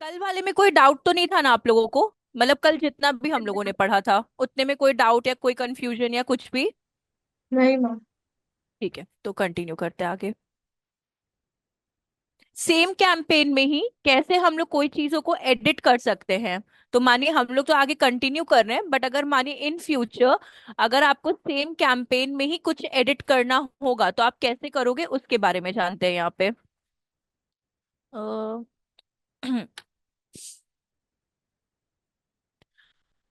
कल वाले में कोई डाउट तो नहीं था ना आप लोगों को? मतलब कल जितना भी हम लोगों ने पढ़ा था उतने में कोई डाउट या कोई कंफ्यूजन या कुछ भी? नहीं मैम। ठीक है, तो कंटिन्यू करते हैं आगे। सेम कैंपेन में ही कैसे हम लोग कोई चीजों को एडिट कर सकते हैं। तो मानिए हम लोग तो आगे कंटिन्यू कर रहे हैं, बट अगर मानिए इन फ्यूचर अगर आपको सेम कैंपेन में ही कुछ एडिट करना होगा तो आप कैसे करोगे उसके बारे में जानते हैं यहाँ पे। अ,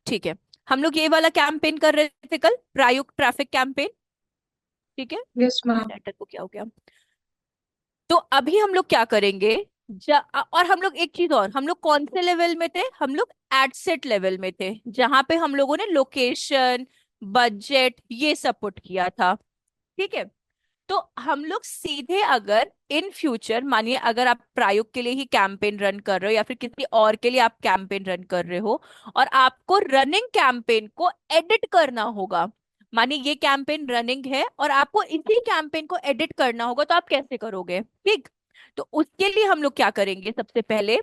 ठीक है, हम लोग ये वाला कैंपेन कर रहे थे कल, प्रायुक्त ट्रैफिक कैंपेन। ठीक है, यस मैम। सेंटर को क्या हो गया? तो अभी हम लोग क्या करेंगे? और हम लोग एक चीज और, हम लोग कौन से लेवल में थे? हम लोग एड सेट लेवल में थे, जहां पे हम लोगों ने लोकेशन, बजट ये सब पुट किया था। ठीक है, तो हम लोग सीधे अगर इन फ्यूचर मानिए अगर आप प्रायोग के लिए ही कैंपेन रन कर रहे हो या फिर किसी और के लिए आप कैंपेन रन कर रहे हो और आपको रनिंग कैंपेन को एडिट करना होगा। मानिए ये कैंपेन रनिंग है और आपको इसी कैंपेन को एडिट करना होगा, तो आप कैसे करोगे? ठीक, तो उसके लिए हम लोग क्या करेंगे? सबसे पहले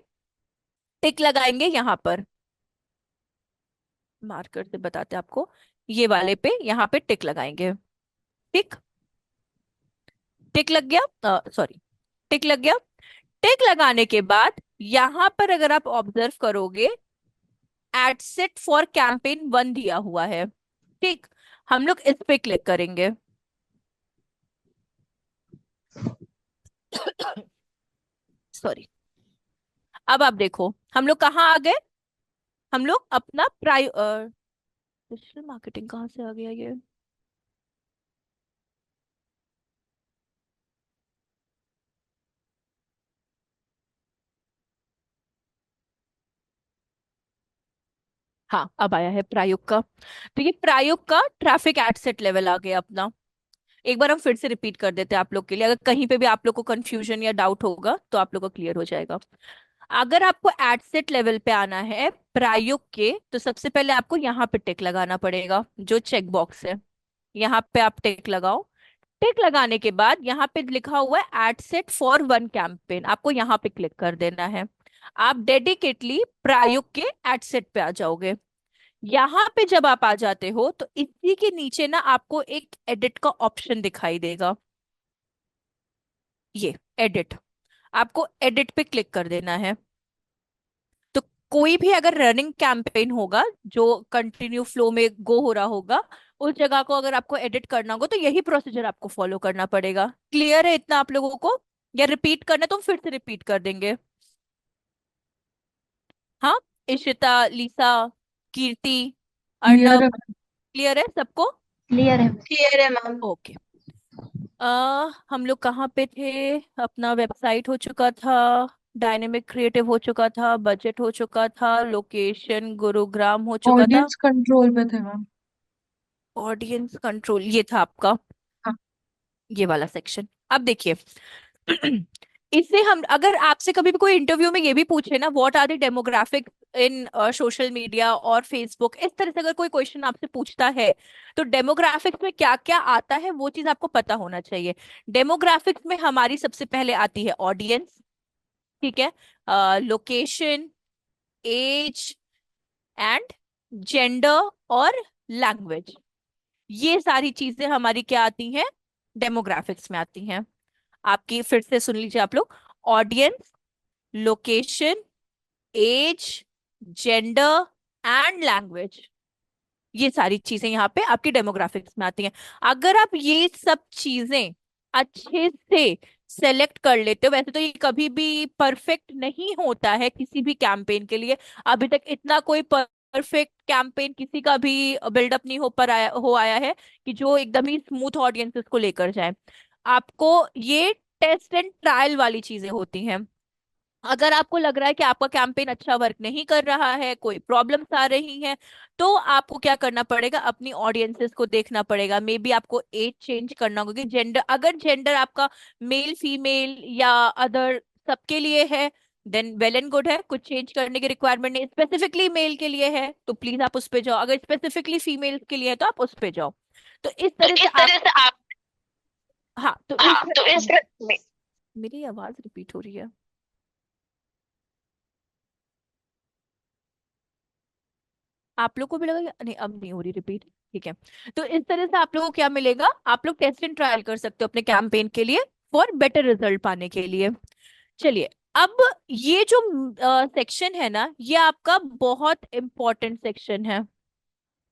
टिक लगाएंगे यहाँ पर, मार्कर से बताते हैं आपको, ये वाले पे यहाँ पे टिक लगाएंगे। टिक, टिक लग गया, सॉरी, टिक लग गया। टिक लगाने के बाद यहां पर अगर आप ऑब्जर्व करोगे, ad set for campaign one दिया हुआ है। ठीक, हम लोग इस पे क्लिक करेंगे। सॉरी, अब आप देखो हम लोग कहाँ आ गए। हम लोग अपना डिजिटल मार्केटिंग कहाँ से आ गया ये? हाँ, अब आया है प्रायोग का। तो ये प्रायोग का ट्रैफिक एड सेट लेवल आ गया अपना। एक बार हम फिर से रिपीट कर देते हैं आप लोग के लिए, अगर कहीं पे भी आप लोग को कंफ्यूजन या डाउट होगा तो आप लोग को क्लियर हो जाएगा। अगर आपको एड सेट लेवल पे आना है प्रायोग के, तो सबसे पहले आपको यहाँ पे टिक लगाना पड़ेगा, जो चेक बॉक्स है यहाँ पे आप टिक लगाओ। टिक लगाने के बाद यहाँ पे लिखा हुआ है ad set for one campaign, आपको यहाँ पे क्लिक कर देना है। आप डेडिकेटली प्रायोग के एड सेट पे आ जाओगे। यहाँ पे जब आप आ जाते हो तो इसी के नीचे ना आपको एक एडिट का ऑप्शन दिखाई देगा, ये एडिट, आपको एडिट पे क्लिक कर देना है। तो कोई भी अगर रनिंग कैंपेन होगा जो कंटिन्यू फ्लो में गो हो रहा होगा, उस जगह को अगर आपको एडिट करना होगा तो यही प्रोसीजर आपको फॉलो करना पड़ेगा। क्लियर है इतना आप लोगों को? या रिपीट करना है तो हम फिर से रिपीट कर देंगे। हाँ, इशिता, लीसा, कीर्ति, क्लियर अर्नब, है। क्लियर है सबको? क्लियर है। क्लियर है मैम। ओके। हम लोग कहाँ पे थे? अपना वेबसाइट हो चुका था, डायनेमिक क्रिएटिव हो चुका था, बजट हो चुका था, लोकेशन गुरुग्राम हो चुका था, ऑडियंस कंट्रोल पे थे मैम। ऑडियंस कंट्रोल ये था आपका, हाँ। ये वाला सेक्शन। अब देखिए, इससे हम अगर आपसे कभी भी कोई इंटरव्यू में ये भी पूछे ना, what are the demographic in social media और फेसबुक, इस तरह से अगर कोई क्वेश्चन आपसे पूछता है तो डेमोग्राफिक्स में क्या क्या आता है वो चीज आपको पता होना चाहिए। डेमोग्राफिक्स में हमारी सबसे पहले आती है ऑडियंस, ठीक है, लोकेशन, एज एंड जेंडर और लैंग्वेज, ये सारी चीजें हमारी क्या आती हैं? डेमोग्राफिक्स में आती हैं। आपकी फिर से सुन लीजिए आप लोग, audience, location, age, gender and language, ये सारी चीजें यहाँ पे आपकी डेमोग्राफिक्स में आती हैं। अगर आप ये सब चीजें अच्छे से सेलेक्ट कर लेते हो, वैसे तो ये कभी भी परफेक्ट नहीं होता है किसी भी कैंपेन के लिए, अभी तक इतना कोई परफेक्ट कैंपेन किसी का भी बिल्डअप नहीं हो आया है कि जो एकदम ही स्मूथ ऑडियंसेस को लेकर जाए। आपको ये टेस्ट एंड ट्रायल वाली चीजें होती हैं। अगर आपको लग रहा है कि आपका कैंपेन अच्छा वर्क नहीं कर रहा है, कोई प्रॉब्लम्स आ रही हैं, तो आपको क्या करना पड़ेगा? अपनी ऑडियंसेस को देखना पड़ेगा। मे बी आपको एज चेंज करना होगा, जेंडर, अगर जेंडर आपका मेल फीमेल या अदर सबके लिए है देन वेल एंड गुड है, कुछ चेंज करने की रिक्वायरमेंट नहीं। स्पेसिफिकली मेल के लिए है तो प्लीज आप उस पे जाओ, अगर स्पेसिफिकली फीमेल के लिए है तो आप उस पे जाओ। तो इस तो तरह से इस आप, तरह से आप। हाँ तो इस, हाँ तो इस। मेरी आवाज रिपीट हो रही है? आप लोग को भी लगा नहीं अब नहीं हो रही रिपीट? ठीक है। तो इस तरह से आप लोगों को क्या मिलेगा, आप लोग टेस्ट एंड ट्रायल कर सकते हो अपने कैंपेन के लिए, फॉर बेटर रिजल्ट पाने के लिए। चलिए, अब ये जो सेक्शन है ना, ये आपका बहुत इंपॉर्टेंट सेक्शन है।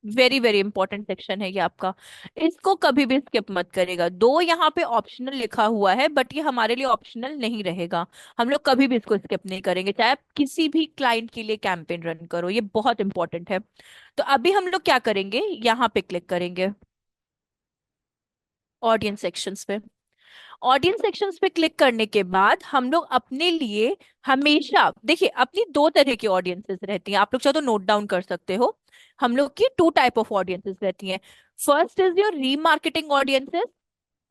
वेरी वेरी इंपॉर्टेंट सेक्शन है ये आपका। इसको कभी भी स्किप मत करेगा। दो यहाँ पे ऑप्शनल लिखा हुआ है, बट ये हमारे लिए ऑप्शनल नहीं रहेगा। हम लोग कभी भी इसको स्किप नहीं करेंगे, चाहे आप किसी भी क्लाइंट के लिए कैंपेन रन करो, ये बहुत इंपॉर्टेंट है। तो अभी हम लोग क्या करेंगे, यहाँ पे क्लिक करेंगे ऑडियंस सेक्शंस पे। ऑडियंस सेक्शंस पे क्लिक करने के बाद हम लोग अपने लिए हमेशा देखिए, अपनी दो तरह की ऑडियंसेस रहती हैं, आप लोग चाहो तो नोट डाउन कर सकते हो। हम लोग की टू टाइप ऑफ ऑडियंसेस रहती हैं। First is your remarketing audiences,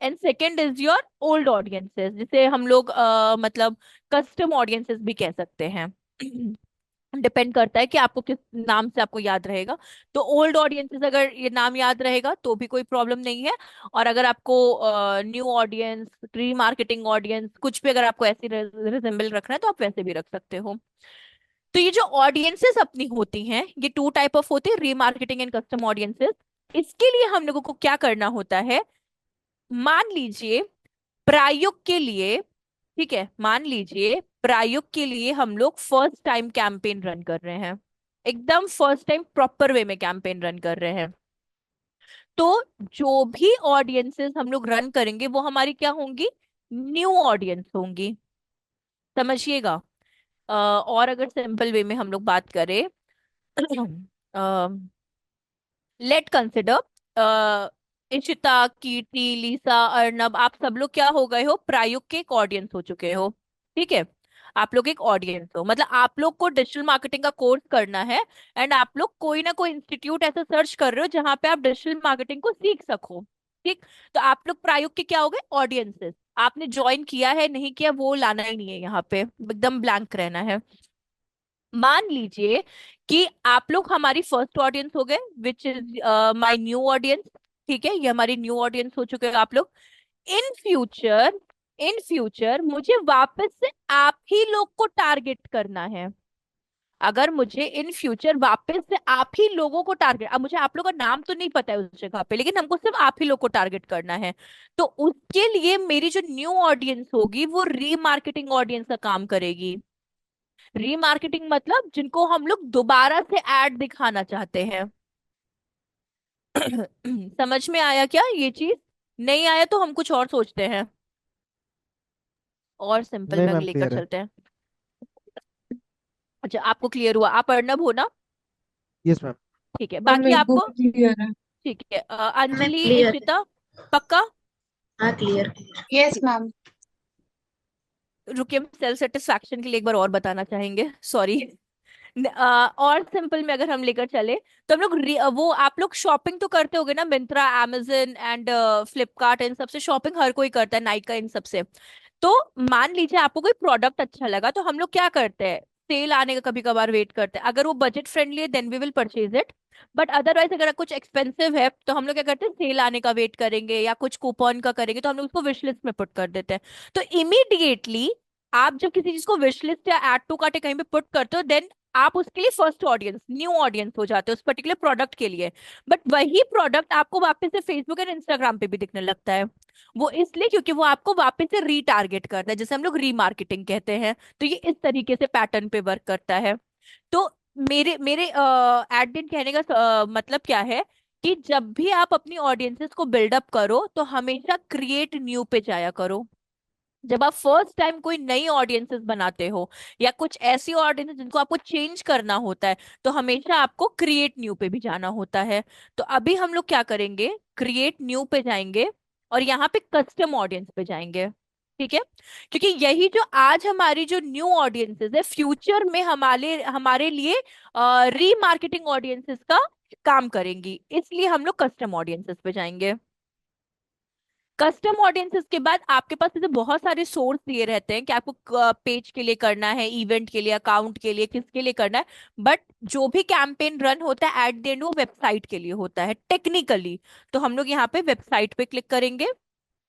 and second is your old audiences, जिसे हम लोग मतलब कस्टम ऑडियंसेस भी कह सकते हैं। डिपेंड करता है कि आपको किस नाम से आपको याद रहेगा। तो ओल्ड ऑडियंसेस अगर ये नाम याद रहेगा तो भी कोई प्रॉब्लम नहीं है। और अगर आपको न्यू ऑडियंस, रीमार्केटिंग ऑडियंस, कुछ भी अगर आपको ऐसी रिजेंबल रखना है तो आप वैसे भी रख सकते हो। तो ये जो ऑडियंसेस अपनी होती हैं, ये टू टाइप ऑफ होती है, रीमार्केटिंग एंड कस्टम ऑडियंसेस। इसके लिए हम लोगों को क्या करना होता है, मान लीजिए प्रायोग के लिए, ठीक है, मान लीजिए प्रायोग के लिए हम लोग फर्स्ट टाइम कैंपेन रन कर रहे हैं, एकदम फर्स्ट टाइम प्रॉपर वे में कैंपेन रन कर रहे हैं। तो जो भी ऑडियंसेस हम लोग रन करेंगे वो हमारी क्या होंगी, न्यू ऑडियंस होंगी। समझिएगा। और अगर सिंपल वे में हम लोग बात करें, लेट कंसिडर इशिता, कीर्ति, लीसा, अर्नब, आप सब लोग क्या हो गए हो, प्रायोग के एक ऑडियंस हो चुके हो। ठीक है, आप लोग एक ऑडियंस हो, मतलब आप लोग को डिजिटल मार्केटिंग का कोर्स करना है, एंड आप लोग कोई ना कोई इंस्टीट्यूट ऐसा सर्च कर रहे हो जहां पे आप डिजिटल मार्केटिंग को सीख सको। ठीक। तो आप लोग प्रायोग के क्या हो गए, ऑडियंसेस। आपने ज्वाइन किया है नहीं किया वो लाना ही नहीं है, यहाँ पे एकदम ब्लैंक रहना है। मान लीजिए कि आप लोग हमारी फर्स्ट ऑडियंस हो गए, which is my new audience. ठीक है, ये हमारी न्यू ऑडियंस हो चुके हैं आप लोग। इन फ्यूचर, इन फ्यूचर मुझे वापस से आप ही लोग को टारगेट करना है। अगर मुझे इन फ्यूचर वापस से आप ही लोगों को टारगेट, अब मुझे आप लोग का नाम तो नहीं पता है उस जगह पे, लेकिन हमको सिर्फ आप ही लोग को टारगेट करना है। तो उसके लिए मेरी जो न्यू ऑडियंस होगी वो रीमार्केटिंग ऑडियंस का काम करेगी। रीमार्केटिंग मतलब जिनको हम लोग दोबारा से एड दिखाना चाहते हैं। समझ में आया क्या ये चीज? नहीं आया तो हम कुछ और सोचते हैं, और सिंपल नहीं में मैम, लेकर क्लियर है। चलते हैं। अच्छा, आपको क्लियर हुआ, आप अर्नब हो ना? Yes ma'am. ठीक है, और बाकी मेरे को आपको? भी क्लियर है। ठीक है, मैं अंजलि, क्लियर है। इशिता, पक्का? हाँ क्लियर। यस ठीक। मैम। रुकिए, हम सेल्फ सेटिस्फैक्शन के लिए एक बार और बताना चाहेंगे, सॉरी। और सिंपल में अगर हम लेकर चले, तो हम लोग वो आप लोग शॉपिंग तो करते होगे ना, मिंत्रा, amazon एंड फ्लिपकार्ट, इन सबसे शॉपिंग हर कोई करता है, नाइका, इन सबसे। तो मान लीजिए आपको कोई प्रोडक्ट अच्छा लगा, तो हम लोग क्या करते हैं, सेल आने का कभी कभार वेट करते हैं। अगर वो बजट फ्रेंडली है then we will purchase it, but otherwise अगर कुछ एक्सपेंसिव है तो हम लोग क्या करते हैं, सेल आने का वेट करेंगे या कुछ कूपन का करेंगे, तो हम लोग उसको विश लिस्ट में पुट कर देते हैं। तो इमीडिएटली आप जब किसी चीज को विश लिस्ट या एड टू कार्ट कहीं पे पुट करते हो, देन आप उसके लिए फर्स्ट ऑडियंस, न्यू ऑडियंस हो जाते हो उस पर्टिकुलर प्रोडक्ट के लिए। बट वही प्रोडक्ट आपको वापस से फेसबुक और इंस्टाग्राम पे भी दिखने लगता है। वो इसलिए क्योंकि वो आपको वापस से रीटारगेट करता है, जैसे हम लोग रीमार्केटिंग कहते हैं। तो ये इस तरीके से पैटर्न पे वर्क करता है। तो मेरे मेरे एट कहने का मतलब क्या है, कि जब भी आप अपनी ऑडियंसेस को बिल्डअप करो तो हमेशा क्रिएट न्यू पे जाया करो। जब आप फर्स्ट टाइम कोई नई ऑडियंसेस बनाते हो, या कुछ ऐसी ऑडियंस जिनको आपको चेंज करना होता है, तो हमेशा आपको क्रिएट न्यू पे भी जाना होता है। तो अभी हम लोग क्या करेंगे, क्रिएट न्यू पे जाएंगे, और यहाँ पे कस्टम ऑडियंस पे जाएंगे। ठीक है, क्योंकि यही जो आज हमारी जो न्यू ऑडियंसेस है, फ्यूचर में हमारे हमारे लिए रीमार्केटिंग ऑडियंसेस का काम करेंगी, इसलिए हम लोग कस्टम ऑडियंसेस पे जाएंगे। कस्टम ऑडियंसेस के बाद आपके पास ऐसे बहुत सारे सोर्स दिए रहते हैं कि आपको पेज के लिए करना है, इवेंट के लिए, अकाउंट के लिए, किसके लिए करना है। बट जो भी कैंपेन रन होता है एट द एंड वो वेबसाइट के लिए होता है टेक्निकली। तो हम लोग यहाँ पे वेबसाइट पे क्लिक करेंगे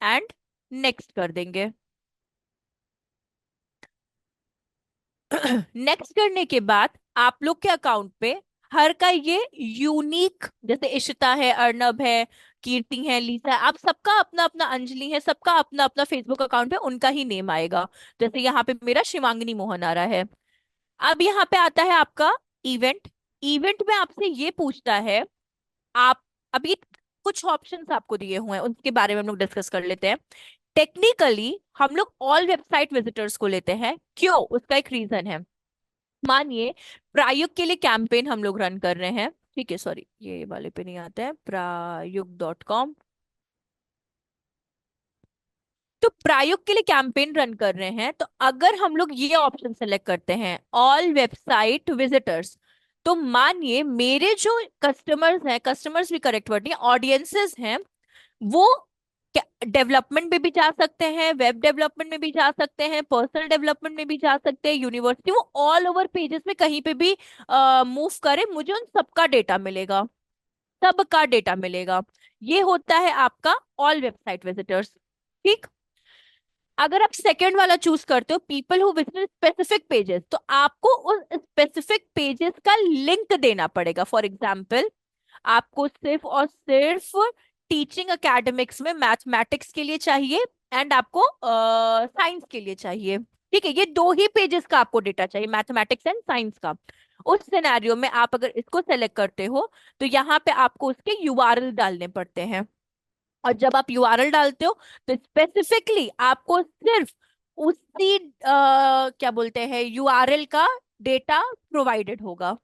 एंड नेक्स्ट कर देंगे। नेक्स्ट करने के बाद आप लोग के अकाउंट पे हर का ये यूनिक, जैसे इशिता है, अर्नब है, कीर्ति है, लीसा है, आप सबका अपना अपना, अंजलि है, सबका अपना अपना फेसबुक अकाउंट पे उनका ही नेम आएगा। जैसे यहाँ पे मेरा शिवांगिनी मोहन आ रहा है। अब यहाँ पे आता है आपका इवेंट। इवेंट में आपसे ये पूछता है, आप अभी कुछ ऑप्शंस आपको दिए हुए हैं, उनके बारे में हम लोग डिस्कस कर लेते हैं। टेक्निकली हम लोग ऑल वेबसाइट विजिटर्स को लेते हैं, क्यों, उसका एक रीजन है। मानिए प्रायुक्त के लिए कैंपेन हम लोग रन कर रहे हैं, ठीक है, सॉरी ये वाले पे नहीं आता है, प्रायुक्त.com। तो प्रायुक्त के लिए कैंपेन रन कर रहे हैं, तो अगर हम लोग ये ऑप्शन सेलेक्ट करते हैं ऑल वेबसाइट विजिटर्स, तो मानिए मेरे जो कस्टमर्स हैं, कस्टमर्स भी करेक्ट वर्ड नहीं, ऑडियंसेस हैं, वो डेवलपमेंट में भी जा सकते हैं, वेब डेवलपमेंट में भी जा सकते हैं, पर्सनल डेवलपमेंट में भी जा सकते हैं, यूनिवर्सिटी, वो ऑल ओवर पेजेस में कहीं पे भी मूव करे, मुझे उन सबका डेटा मिलेगा, सबका डेटा मिलेगा। ये होता है आपका ऑल वेबसाइट विजिटर्स। ठीक। अगर आप सेकंड वाला चूज करते हो, people who visit specific pages, तो आपको उस स्पेसिफिक पेजेस का लिंक देना पड़ेगा। फॉर एग्जाम्पल, आपको सिर्फ और सिर्फ टीचिंग एकेडमिक्स में मैथमेटिक्स के लिए चाहिए, एंड आपको साइंस के लिए चाहिए, ठीक है, ये दो ही पेजेस का आपको डेटा चाहिए, मैथमेटिक्स एंड साइंस का। उस सिनेरियो में आप अगर इसको सेलेक्ट करते हो, तो यहाँ पे आपको उसके यूआरएल डालने पड़ते हैं। और जब आप यूआरएल डालते हो, तो स्पेसिफिकली आपको सिर्फ उसी क्या बोलते हैं, यूआरएल का डेटा प्रोवाइडेड होगा।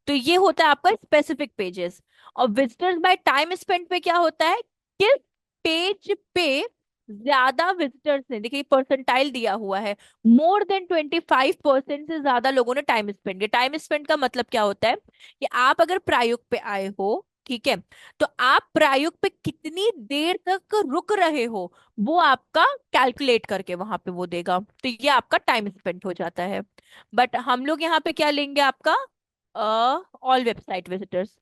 तो ये होता है आपका स्पेसिफिक पेजेस। और विजिटर्स बाय टाइम स्पेंड पे क्या होता है, किस पेज पे ज्यादा विजिटर्स ने, देखिए परसेंटाइल दिया हुआ है, मोर देन 25% से ज्यादा लोगों ने टाइम स्पेंड किया। टाइम स्पेंड का मतलब क्या होता है कि आप अगर प्रायोग पे आए हो, ठीक है, तो आप प्रायोग पे कितनी देर तक रुक रहे हो, वो आपका कैलकुलेट करके वहां पे वो देगा, तो ये आपका टाइम स्पेंड हो जाता है। बट हम लोग यहाँ पे क्या लेंगे, आपका ऑल वेबसाइट विजिटर्स,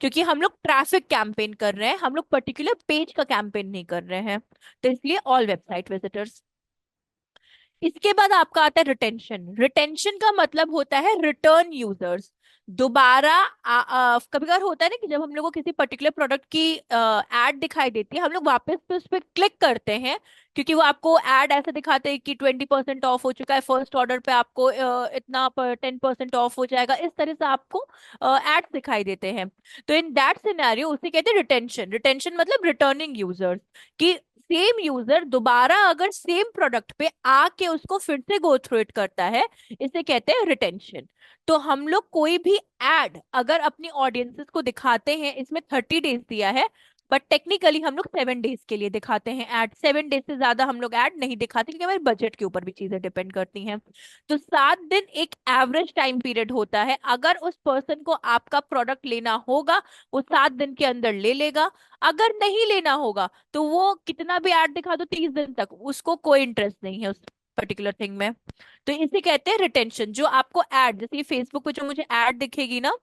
क्योंकि हम लोग ट्रैफिक कैंपेन कर रहे हैं, हम लोग पर्टिकुलर पेज का कैंपेन नहीं कर रहे हैं, तो इसलिए ऑल वेबसाइट विजिटर्स। इसके बाद आपका आता है रिटेंशन। रिटेंशन का मतलब होता है रिटर्न यूजर्स, दोबारा कभी कभार होता है ना कि जब हम लोग को किसी पर्टिकुलर प्रोडक्ट की एड दिखाई देती है, हम लोग वापस पे उस पर क्लिक करते हैं, क्योंकि वो आपको एड ऐसे दिखाते हैं कि 20% ऑफ हो चुका है, फर्स्ट ऑर्डर पे आपको इतना 10% ऑफ हो जाएगा, इस तरह से आपको एड दिखाई देते हैं। तो इन दैट सिनेरियो उसे कहते हैं रिटेंशन। रिटेंशन मतलब रिटर्निंग यूजर्स, कि सेम यूजर दोबारा अगर सेम प्रोडक्ट पे आके उसको फिर से गो थ्रू इट करता है, इसे कहते हैं रिटेंशन। तो हम लोग कोई भी एड अगर अपनी ऑडियंसेस को दिखाते हैं, इसमें 30 डेज दिया है, बट टेक्निकली हम लोग 7 डेज के लिए दिखाते हैं एड, 7 डेज से ज्यादा हम लोग ऐड नहीं दिखाते, क्योंकि हमारे बजट के ऊपर भी चीजें डिपेंड करती हैं। तो 7 दिन एक एवरेज टाइम पीरियड होता है, अगर उस पर्सन को आपका प्रोडक्ट लेना होगा, वो 7 दिन के अंदर ले लेगा। अगर नहीं लेना होगा, तो वो कितना भी ऐड दिखा दो 30 दिन तक, उसको कोई इंटरेस्ट नहीं है उस पर्टिकुलर थिंग में। तो इसे कहते हैं रिटेंशन। जो आपको ऐड, जैसे फेसबुक पे जो मुझे ऐड दिखेगी ना,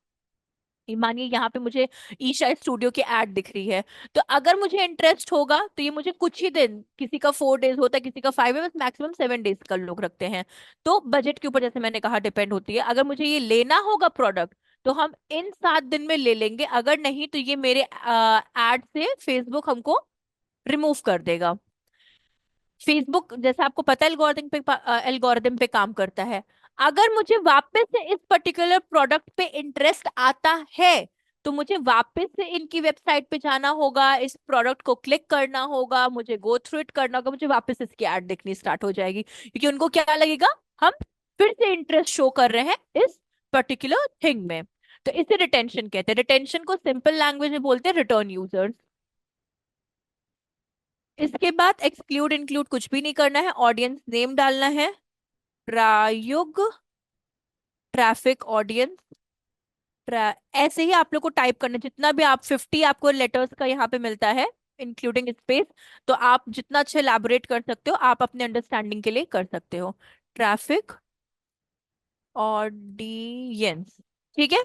ये मानिए यहाँ पे मुझे ईशा स्टूडियो की ऐड दिख रही है, तो अगर मुझे इंटरेस्ट होगा, तो ये मुझे कुछ ही दिन, किसी का 4 डेज होता है, किसी का 5 है, बस मैक्सिमम 7 डेज का लोग रखते हैं। तो बजट के ऊपर, जैसे मैंने कहा, डिपेंड होती है। अगर मुझे ये लेना होगा प्रोडक्ट, तो हम इन 7 दिन में ले लेंगे, अगर नहीं तो ये मेरे ऐड से फेसबुक हमको रिमूव कर देगा। फेसबुक जैसे आपको पता है एल्गोरिदम पे काम करता है। अगर मुझे वापस से इस पर्टिकुलर प्रोडक्ट पे इंटरेस्ट आता है, तो मुझे वापस से इनकी वेबसाइट पे जाना होगा, इस प्रोडक्ट को क्लिक करना होगा, मुझे गो थ्रू इट करना होगा, मुझे वापस इसकी ऐड दिखनी स्टार्ट हो जाएगी, क्योंकि उनको क्या लगेगा, हम फिर से इंटरेस्ट शो कर रहे हैं इस पर्टिकुलर थिंग में। तो इसे रिटेंशन कहते हैं। रिटेंशन को सिंपल लैंग्वेज में बोलते हैं रिटर्न यूजर्स। इसके बाद एक्सक्लूड इंक्लूड कुछ भी नहीं करना है, ऑडियंस नेम डालना है, प्रायुग ट्रैफिक ऑडियंस, ऐसे ही आप लोग को टाइप करना है। जितना भी आप 50 आपको लेटर्स का यहाँ पे मिलता है, इंक्लूडिंग स्पेस, तो आप जितना अच्छे एलैबोरेट कर सकते हो, आप अपने अंडरस्टैंडिंग के लिए कर सकते हो। ट्रैफिक ऑडियंस, ठीक है।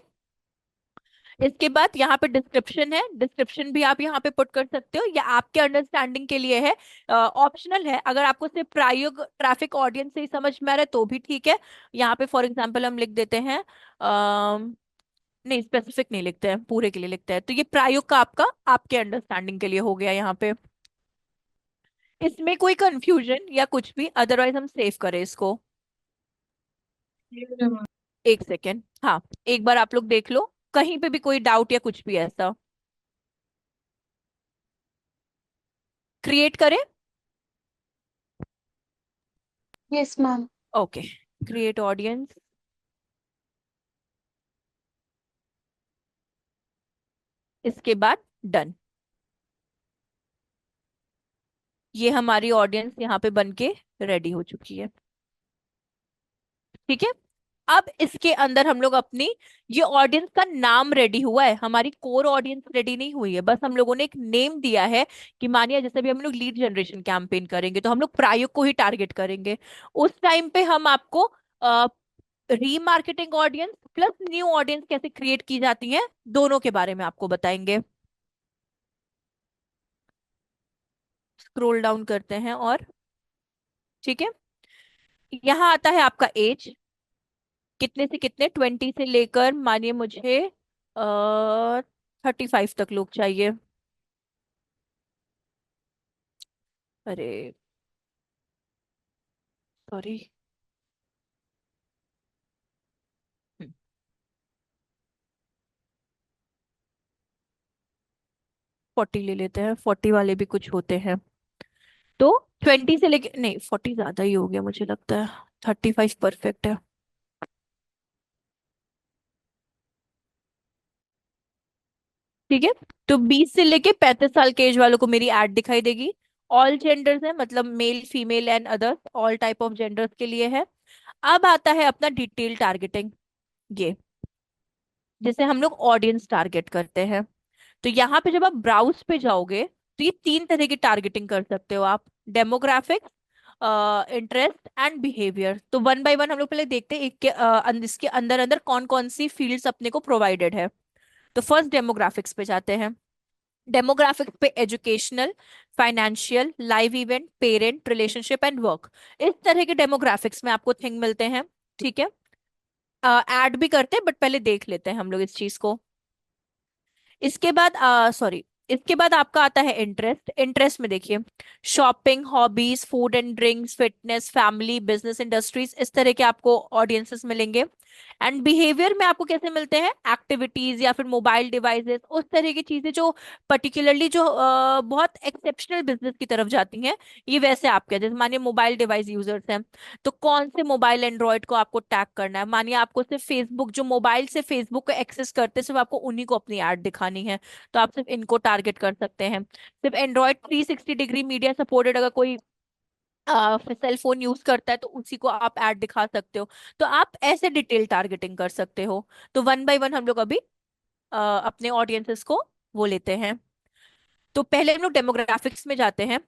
इसके बाद यहाँ पे डिस्क्रिप्शन है, डिस्क्रिप्शन भी आप यहाँ पे पुट कर सकते हो, या आपके अंडरस्टैंडिंग के लिए है, ऑप्शनल है। अगर आपको सिर्फ प्रायोग ट्रैफिक ऑडियंस से ही समझ में आ रहा है तो भी ठीक है। यहाँ पे फॉर एग्जांपल हम लिख देते हैं नहीं, स्पेसिफिक नहीं लिखते हैं, पूरे के लिए लिखते हैं। तो ये प्रायोग का आपका आपके अंडरस्टैंडिंग के लिए हो गया यहाँ पे। इसमें कोई कंफ्यूजन या कुछ भी, अदरवाइज हम सेव करें इसको। clear है मैम। एक सेकेंड, हाँ, एक बार आप लोग देख लो कहीं पे भी कोई डाउट या कुछ भी ऐसा। क्रिएट करें। Yes ma'am. Okay, create audience. इसके बाद डन। ये हमारी ऑडियंस यहाँ पे बन के रेडी हो चुकी है। ठीक है। अब इसके अंदर हम लोग अपनी, ये ऑडियंस का नाम रेडी हुआ है, हमारी कोर ऑडियंस रेडी नहीं हुई है, बस हम लोगों ने एक नेम दिया है कि मानिए जैसे भी हम लोग लीड जनरेशन कैंपेन करेंगे तो हम लोग प्रायोग को ही टारगेट करेंगे। उस टाइम पे हम आपको remarketing audience plus new audience कैसे क्रिएट की जाती है दोनों के बारे में आपको बताएंगे। स्क्रॉल डाउन करते हैं और ठीक है, यहाँ आता है आपका एज, कितने से कितने, 20 से लेकर मानिए मुझे 35 तक लोग चाहिए। अरे सॉरी, 40 ले लेते हैं, 40 वाले भी कुछ होते हैं। तो 20 से लेके, नहीं 40 ज्यादा ही हो गया मुझे लगता है, 35 परफेक्ट है। ठीक है। तो 20 से लेके 35 साल के एज वालों को मेरी एड दिखाई देगी। ऑल जेंडर्स है, मतलब male female and others, all type of genders के लिए है। अब आता है अपना डिटेल टारगेटिंग, ये जिसे हम लोग ऑडियंस टारगेट करते हैं। तो यहाँ पे जब आप ब्राउज पे जाओगे तो ये तीन तरह की टारगेटिंग कर सकते हो आप। Demographics, interest and behaviour. तो वन बाय वन हम लोग पहले देखते हैं इसके अंदर अंदर कौन कौन सी फील्ड्स अपने को प्रोवाइडेड है। तो फर्स्ट डेमोग्राफिक्स पे जाते हैं। डेमोग्राफिक्स पे educational, financial, live event, parent, relationship and work, इस तरह के डेमोग्राफिक्स में आपको थिंग मिलते हैं। ठीक है। ऐड भी करते हैं बट पहले देख लेते हैं हम लोग इस चीज को। इसके बाद सॉरी, इसके बाद आपका आता है इंटरेस्ट। इंटरेस्ट में देखिए, shopping, hobbies, food and drinks, fitness, family, business, industries, इस तरह के आपको ऑडियंसेस मिलेंगे। एंड बिहेवियर में आपको कैसे मिलते हैं, एक्टिविटीज या फिर मोबाइल डिवाइसेस, उस तरह की चीजें जो पर्टिकुलरली जो बहुत एक्सेप्शनल बिजनेस की तरफ जाती हैं, ये वैसे आपके, जैसे मानिए मोबाइल डिवाइस यूजर्स हैं, तो कौन से मोबाइल एंड्रॉयड को आपको टैग करना है। मानिए आपको सिर्फ फेसबुक, जो मोबाइल से फेसबुक को एक्सेस करते हैं सिर्फ आपको उन्हीं को अपनी ऐड दिखानी है, तो आप सिर्फ इनको टारगेट कर सकते हैं। सिर्फ एंड्रॉयड 360 डिग्री मीडिया सपोर्टेड अगर कोई सेल फोन यूज करता है तो उसी को आप ऐड दिखा सकते हो। तो आप ऐसे डिटेल टारगेटिंग कर सकते हो। तो वन बाय वन हम लोग अभी अपने ऑडियंसेस को वो लेते हैं। तो पहले हम लोग डेमोग्राफिक्स में जाते हैं।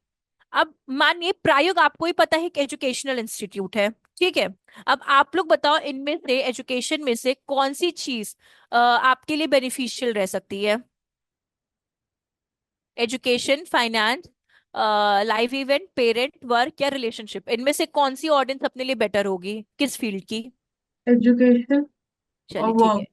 अब मानिए प्रायोग आपको ही पता है कि एजुकेशनल इंस्टीट्यूट है। ठीक है। अब आप लोग बताओ इनमें से, एजुकेशन में से कौन सी चीज आपके लिए बेनिफिशियल रह सकती है। Education, finance, live event, parent, work या रिलेशनशिप, इनमें से कौन सी ऑडियंस अपने लिए बेटर होगी, किस फील्ड की। एजुकेशन और चलिए ठीक वर्क।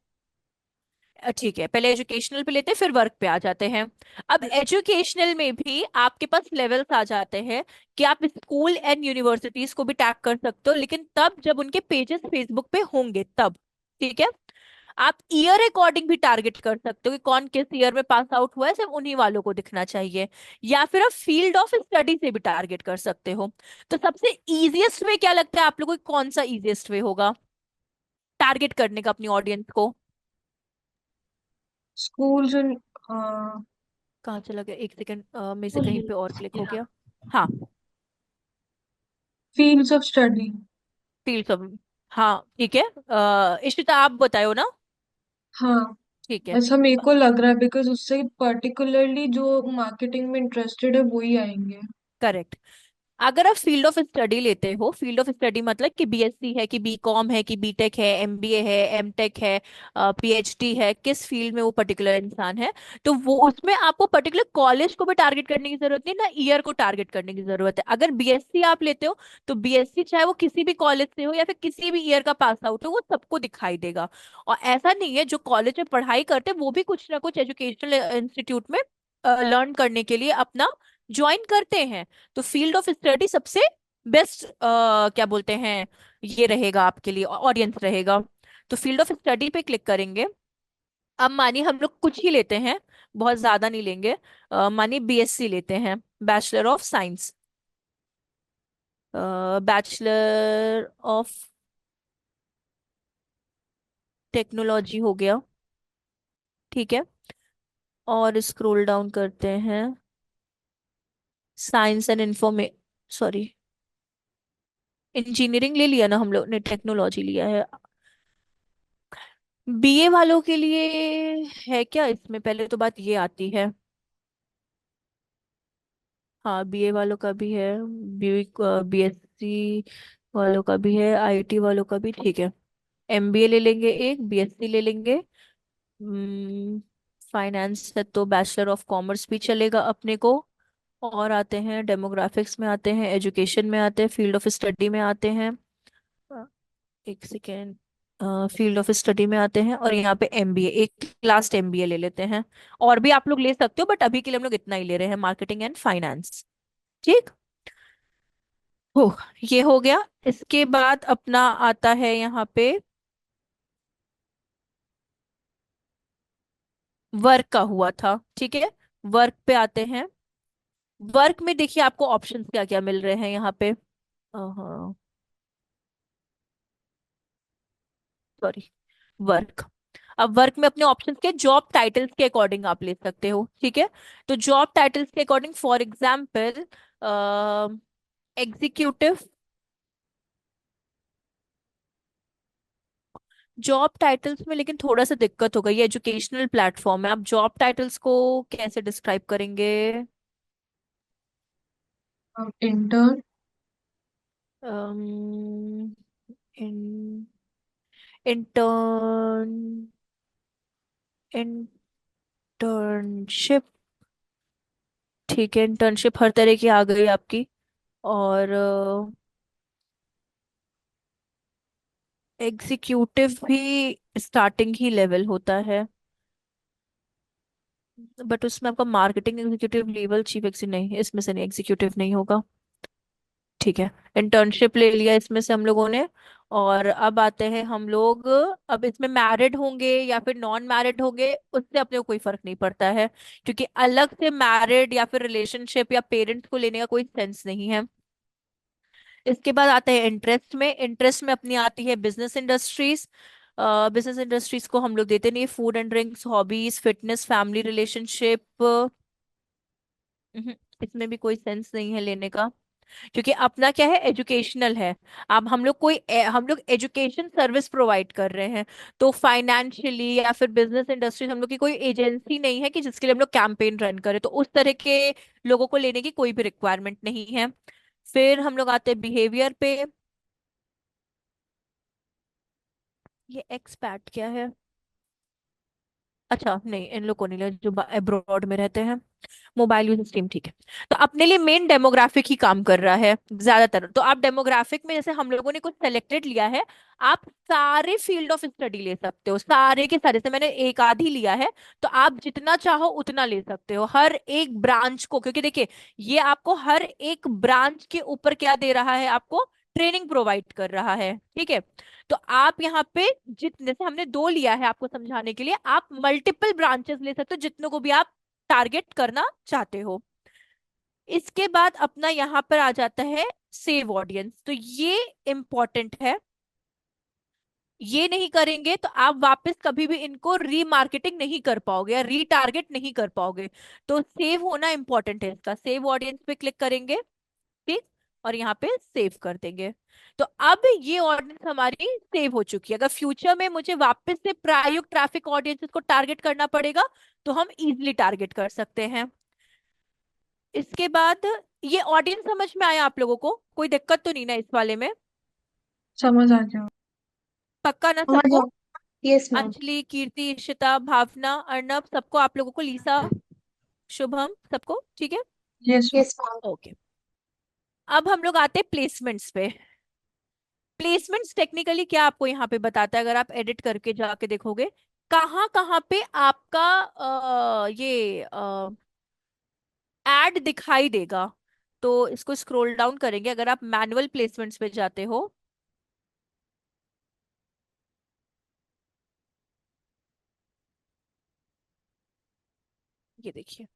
है। ठीक है, पहले एजुकेशनल पे लेते हैं फिर वर्क पे आ जाते हैं। अब एजुकेशनल में भी आपके पास लेवल्स आ जाते हैं कि आप स्कूल एंड यूनिवर्सिटीज को भी टैग कर सकते हो, लेकिन तब जब उनके पेजेस फेसबुक पे होंगे तब। ठीक है। आप ईयर अकॉर्डिंग भी टारगेट कर सकते हो कि कौन किस ईयर में पास आउट हुआ है, सिर्फ उन्हीं वालों को दिखना चाहिए। या फिर आप फील्ड ऑफ स्टडी से भी टारगेट कर सकते हो। तो सबसे इजीएस्ट वे क्या लगता है आप लोगों को, कौन सा इजीएस्ट वे होगा टारगेट करने का अपनी ऑडियंस को। स्कूल्स एंड कहाँ चला गया, एक सेकंड, मेरे से कहीं पे और क्लिक हो गया। हाँ, fields of study. Field of, हाँ ठीक है। इशिता आप बताओ ना। हाँ, ठीक है। ऐसा मेरे को लग रहा है बिकॉज उससे पर्टिकुलरली जो मार्केटिंग में इंटरेस्टेड है वो ही आएंगे। करेक्ट। अगर आप फील्ड ऑफ स्टडी लेते हो, फील्ड ऑफ स्टडी मतलब कि बीएससी है कि बीकॉम है कि बीटेक है, एमबीए है, एमटेक है, पीएचडी है, किस फील्ड में वो पर्टिकुलर इंसान है, तो वो उसमें आपको पर्टिकुलर कॉलेज को भी टारगेट करने की जरूरत नहीं, ना ईयर को टारगेट करने की जरूरत है। अगर बीएससी आप लेते हो तो बीएससी चाहे वो किसी भी कॉलेज से हो या फिर किसी भी ईयर का पास आउट हो, वो सबको दिखाई देगा। और ऐसा नहीं है, जो कॉलेज में पढ़ाई करते हैं वो भी कुछ ना कुछ एजुकेशनल इंस्टीट्यूट में लर्न करने के लिए अपना ज्वाइन करते हैं। तो फील्ड ऑफ स्टडी सबसे बेस्ट क्या बोलते हैं, ये रहेगा आपके लिए, ऑडियंस रहेगा। तो फील्ड ऑफ स्टडी पे क्लिक करेंगे। अब मानिए हम लोग कुछ ही लेते हैं, बहुत ज्यादा नहीं लेंगे। मानिए बीएससी लेते हैं, bachelor of science, bachelor of technology हो गया, ठीक है। और स्क्रॉल डाउन करते हैं, साइंस एंड इंफॉर्मे सॉरी, इंजीनियरिंग ले लिया ना हम लोग ने, टेक्नोलॉजी लिया है। बीए वालों के लिए है क्या इसमें, पहले तो बात ये आती है। हाँ, बीए वालों का भी है, बीएससी वालों का भी है, आईटी वालों का भी, ठीक है। एमबीए ले लेंगे, एक बीएससी ले लेंगे। फाइनेंस है तो बैचलर ऑफ कॉमर्स भी चलेगा अपने को। और आते हैं डेमोग्राफिक्स में, आते हैं एजुकेशन में, आते हैं फील्ड ऑफ स्टडी में, आते हैं एक सेकेंड, फील्ड ऑफ स्टडी में आते हैं, और यहाँ पे एमबीए, एक लास्ट एमबीए ले लेते हैं। और भी आप लोग ले सकते हो बट अभी के लिए हम लोग इतना ही ले रहे हैं, मार्केटिंग एंड फाइनेंस, ठीक हो। ये हो गया। इसके बाद अपना आता है यहाँ पे वर्क का हुआ था, ठीक है। वर्क पे आते हैं। वर्क में देखिए आपको ऑप्शंस क्या क्या मिल रहे हैं यहाँ पे, हाँ सॉरी, वर्क। अब वर्क में अपने ऑप्शंस के जॉब टाइटल्स के अकॉर्डिंग आप ले सकते हो, ठीक है। तो जॉब टाइटल्स के according, for example executive, job titles में लेकिन थोड़ा सा दिक्कत हो गई, ये एजुकेशनल प्लेटफॉर्म है, आप जॉब टाइटल्स को कैसे डिस्क्राइब करेंगे। इंटर्न। इन इंटर्न इंटर्नशिप, ठीक है, इंटर्नशिप हर तरह की आ गई आपकी। और एग्जीक्यूटिव भी स्टार्टिंग ही लेवल होता है, बट उसमें आपका marketing executive level, chief executive नहीं, इसमें से नहीं, एग्जीक्यूटिव नहीं होगा, ठीक है। इंटर्नशिप ले लिया इसमें से हम लोगों ने। और अब आते हैं हम लोग, अब इसमें मैरिड होंगे या फिर नॉन मैरिड होंगे उससे अपने को कोई फर्क नहीं पड़ता है, क्योंकि अलग से मैरिड या फिर रिलेशनशिप या पेरेंट्स को लेने का कोई सेंस नहीं है। इसके बाद आते हैं इंटरेस्ट में। इंटरेस्ट में अपनी आती है बिजनेस इंडस्ट्रीज। बिजनेस इंडस्ट्रीज को हम लोग देते नहीं, food and drinks, hobbies, fitness, family relationship, इसमें भी कोई सेंस नहीं है लेने का, क्योंकि अपना क्या है, एजुकेशनल है। अब हम लोग एजुकेशन सर्विस प्रोवाइड कर रहे हैं। तो फाइनेंशियली या फिर बिजनेस इंडस्ट्री, हम लोग की कोई एजेंसी नहीं है कि जिसके लिए हम लोग कैंपेन रन करें, तो उस तरह के लोगों को लेने की कोई भी रिक्वायरमेंट नहीं है। फिर हम लोग आते हैं बिहेवियर पे। ये एक्सपैट क्या है, अच्छा नहीं, इन लोग को नहीं लिया जो अब्रॉड में रहते हैं। मोबाइल यूज स्ट्रीम, ठीक है। तो अपने लिए मेन डेमोग्राफिक ही काम कर रहा है ज्यादातर। तो आप डेमोग्राफिक में, जैसे हम लोगों ने कुछ सेलेक्टेड लिया है, आप सारे फील्ड ऑफ स्टडी ले सकते हो, सारे के सारे से, मैंने एक आध ही लिया है। तो आप जितना चाहो उतना ले सकते हो, हर एक ब्रांच को, क्योंकि देखिए ये आपको हर एक ब्रांच के ऊपर क्या दे रहा है, आपको ट्रेनिंग प्रोवाइड कर रहा है, ठीक है। तो आप यहाँ पे जितने से, हमने दो लिया है आपको समझाने के लिए, आप मल्टीपल ब्रांचेस ले सकते हो जितनों को भी आप टारगेट करना चाहते हो। इसके बाद अपना यहाँ पर आ जाता है सेव ऑडियंस। तो ये इंपॉर्टेंट है, ये नहीं करेंगे तो आप वापस कभी भी इनको रीमार्केटिंग नहीं कर पाओगे या रीटारगेट नहीं कर पाओगे। तो सेव होना इंपॉर्टेंट है इसका, सेव ऑडियंस पे क्लिक करेंगे, ठीक, और यहाँ पे सेव कर देंगे। तो अब ये ऑडियंस हमारी सेव हो चुकी है। अगर फ्यूचर में मुझे वापस से प्रायोगिक ट्रैफिक ऑडियंसेस को टारगेट करना पड़ेगा तो हम इजीली टारगेट कर सकते हैं। इसके बाद ये ऑडियंस समझ में आया आप लोगों को? कोई दिक्कत तो नहीं ना इस वाले में? समझ आ गया। पक्का ना समझ सबको? आ यस मैम। अंजलि, कीर्ति, इशिता, भावना, अर्नब, सबको आप लोगों को, लीसा, शुभम, सबको ठीक है? Yes ma'am. Yes ma'am. Okay. अब हम लोग आते हैं प्लेसमेंट्स पे। प्लेसमेंट्स टेक्निकली क्या आपको यहाँ पे बताता है, अगर आप एडिट करके जाके देखोगे कहाँ कहाँ पे आपका ये एड दिखाई देगा। तो इसको स्क्रॉल डाउन करेंगे, अगर आप मैनुअल प्लेसमेंट्स पे जाते हो, ये देखिए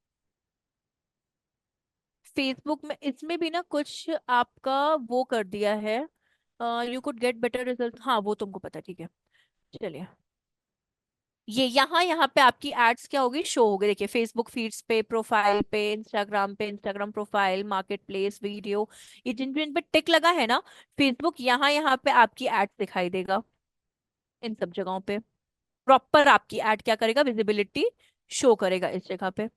फेसबुक में, इसमें भी ना कुछ आपका वो कर दिया है। You could get better result, हाँ वो तुमको पता है, ठीक है। चलिए, ये यहाँ यहाँ पे आपकी एड्स क्या होगी, शो होगी। देखिए फेसबुक फीड्स पे, प्रोफाइल पे, Instagram profile, market place, video, ये जिन जिन पे टिक लगा है ना, फेसबुक यहाँ यहाँ पे आपकी एड्स दिखाई देगा। इन सब जगहों पे प्रॉपर आपकी एड क्या करेगा, विजिबिलिटी शो करेगा इस जगह पे।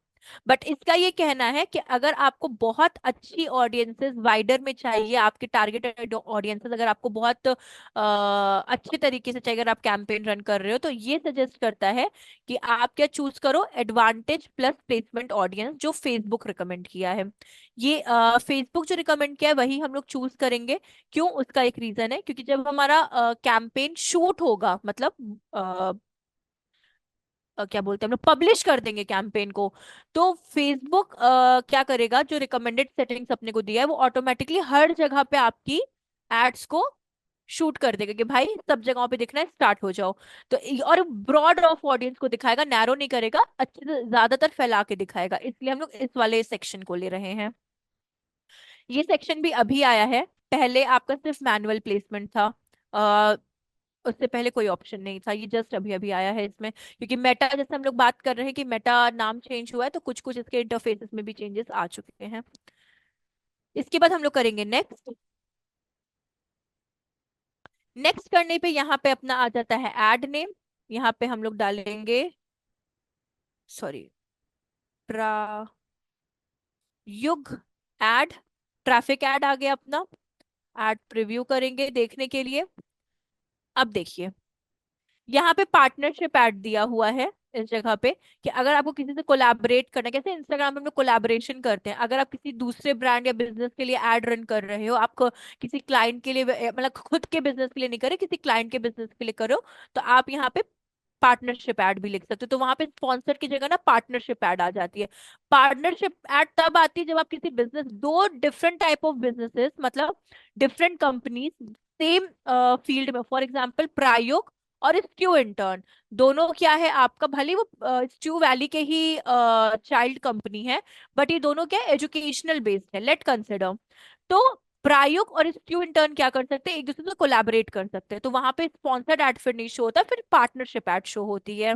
बट इसका ये कहना है कि अगर आपको बहुत अच्छी ऑडियंसेस वाइडर में चाहिए, आपके टारगेटेड ऑडियंसेस अगर आपको बहुत अच्छे तरीके से चाहिए, अगर आप कैंपेन रन कर रहे हो, तो ये सजेस्ट करता है कि आप क्या चूज करो, एडवांटेज प्लस प्लेसमेंट ऑडियंस, जो फेसबुक रिकमेंड किया है। ये फेसबुक जो रिकमेंड किया है वही हम लोग चूज करेंगे। क्यों? उसका एक रीजन है, क्योंकि जब हमारा कैंपेन शूट होगा, मतलब क्या बोलते हैं हम लोग, पब्लिश कर देंगे कैंपेन को, तो फेसबुक क्या करेगा, जो रिकमेंडेड सेटिंग्स अपने को दिया है वो ऑटोमेटिकली हर जगह पे आपकी एड्स को शूट कर देगा कि भाई सब जगहों पे दिखना है, स्टार्ट हो जाओ। तो और ब्रॉड ऑफ ऑडियंस को दिखाएगा, नैरो नहीं करेगा, अच्छे से ज्यादातर फैला के दिखाएगा, इसलिए हम लोग इस वाले सेक्शन को ले रहे हैं। ये सेक्शन भी अभी आया है, पहले आपका सिर्फ मैनुअल प्लेसमेंट था। उससे पहले कोई ऑप्शन नहीं था, ये जस्ट अभी अभी आया है इसमें, क्योंकि मेटा, जैसे हम लोग बात कर रहे हैं कि मेटा नाम चेंज हुआ है, तो कुछ कुछ इसके इंटरफेसेस में भी चेंजेस आ चुके हैं। इसके बाद हम लोग करेंगे नेक्स्ट। नेक्स्ट करने पे यहाँ पे अपना आ जाता है एड नेम। यहाँ पे हम लोग डालेंगे, सॉरी, युग एड, ट्रैफिक एड आ गया अपना। एड प्रीव्यू करेंगे देखने के लिए। अब देखिए यहाँ पे पार्टनरशिप ऐड दिया हुआ है इस जगह पे, कि अगर आपको किसी से कोलैबोरेट करना है, कैसे इंस्टाग्राम पे हम लोग कोलैबोरेशन करते हैं, अगर आप किसी दूसरे ब्रांड या बिजनेस के लिए ऐड रन कर रहे हो, आपको किसी क्लाइंट के लिए, मतलब खुद के बिजनेस के लिए नहीं करे, किसी क्लाइंट के बिजनेस के लिए करो, तो आप यहाँ पे पार्टनरशिप ऐड भी लिख सकते हो। तो वहां पे स्पॉन्सर की जगह ना पार्टनरशिप ऐड आ जाती है। पार्टनरशिप ऐड तब आती है जब आप किसी बिजनेस, दो डिफरेंट टाइप ऑफ बिजनेसेस, मतलब डिफरेंट कंपनीज सेम फील्ड में, फॉर एग्जांपल प्रायोग और स्ट्यू इंटर्न, दोनों क्या है आपका, भले वो स्ट्यू वैली के ही चाइल्ड कंपनी है, बट ये दोनों क्या एजुकेशनल बेस्ड है, लेट कंसिडर। तो प्रायोग और स्ट्यू इंटर्न क्या कर सकते हैं, एक दूसरे से कोलैबोरेट कर सकते हैं, तो वहां पे स्पॉन्सर्ड एड फिर नहीं शो होता, फिर पार्टनरशिप एड शो होती है।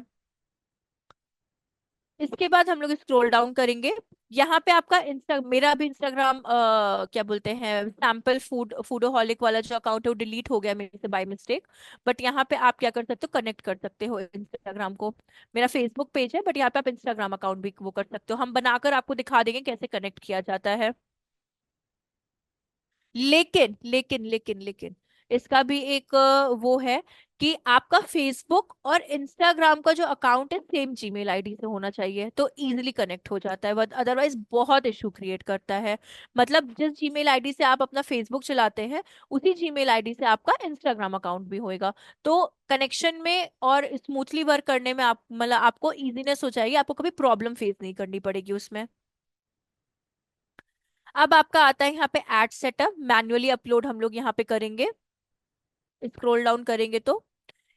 इसके बाद हम लोग स्क्रॉल डाउन करेंगे, यहाँ पे आपका इंस्टा, मेरा भी इंस्टाग्राम क्या बोलते हैं, सैम्पल फूडोहॉलिक वाला जो अकाउंट है वो डिलीट हो गया मेरे से बाय मिस्टेक। बट यहाँ पे आप क्या कर सकते हो, कनेक्ट कर सकते हो इंस्टाग्राम को। मेरा फेसबुक पेज है, बट यहाँ पे आप इंस्टाग्राम अकाउंट भी वो कर सकते हो, हम बनाकर आपको दिखा देंगे कैसे कनेक्ट किया जाता है। लेकिन इसका भी एक वो है कि आपका फेसबुक और इंस्टाग्राम का जो अकाउंट है सेम जीमेल आईडी से होना चाहिए, तो इजीली कनेक्ट हो जाता है, बट अदरवाइज बहुत इशू क्रिएट करता है। मतलब जिस जीमेल आईडी से आप अपना फेसबुक चलाते हैं, उसी जीमेल आईडी से आपका इंस्टाग्राम अकाउंट भी होएगा, तो कनेक्शन में और स्मूथली वर्क करने में आप, मतलब आपको इजीनेस हो जाएगी, आपको कभी प्रॉब्लम फेस नहीं करनी पड़ेगी उसमें। अब आपका आता है यहाँ पे एड सेटअप, मैन्युअली अपलोड हम लोग यहाँ पे करेंगे। स्क्रॉल डाउन करेंगे तो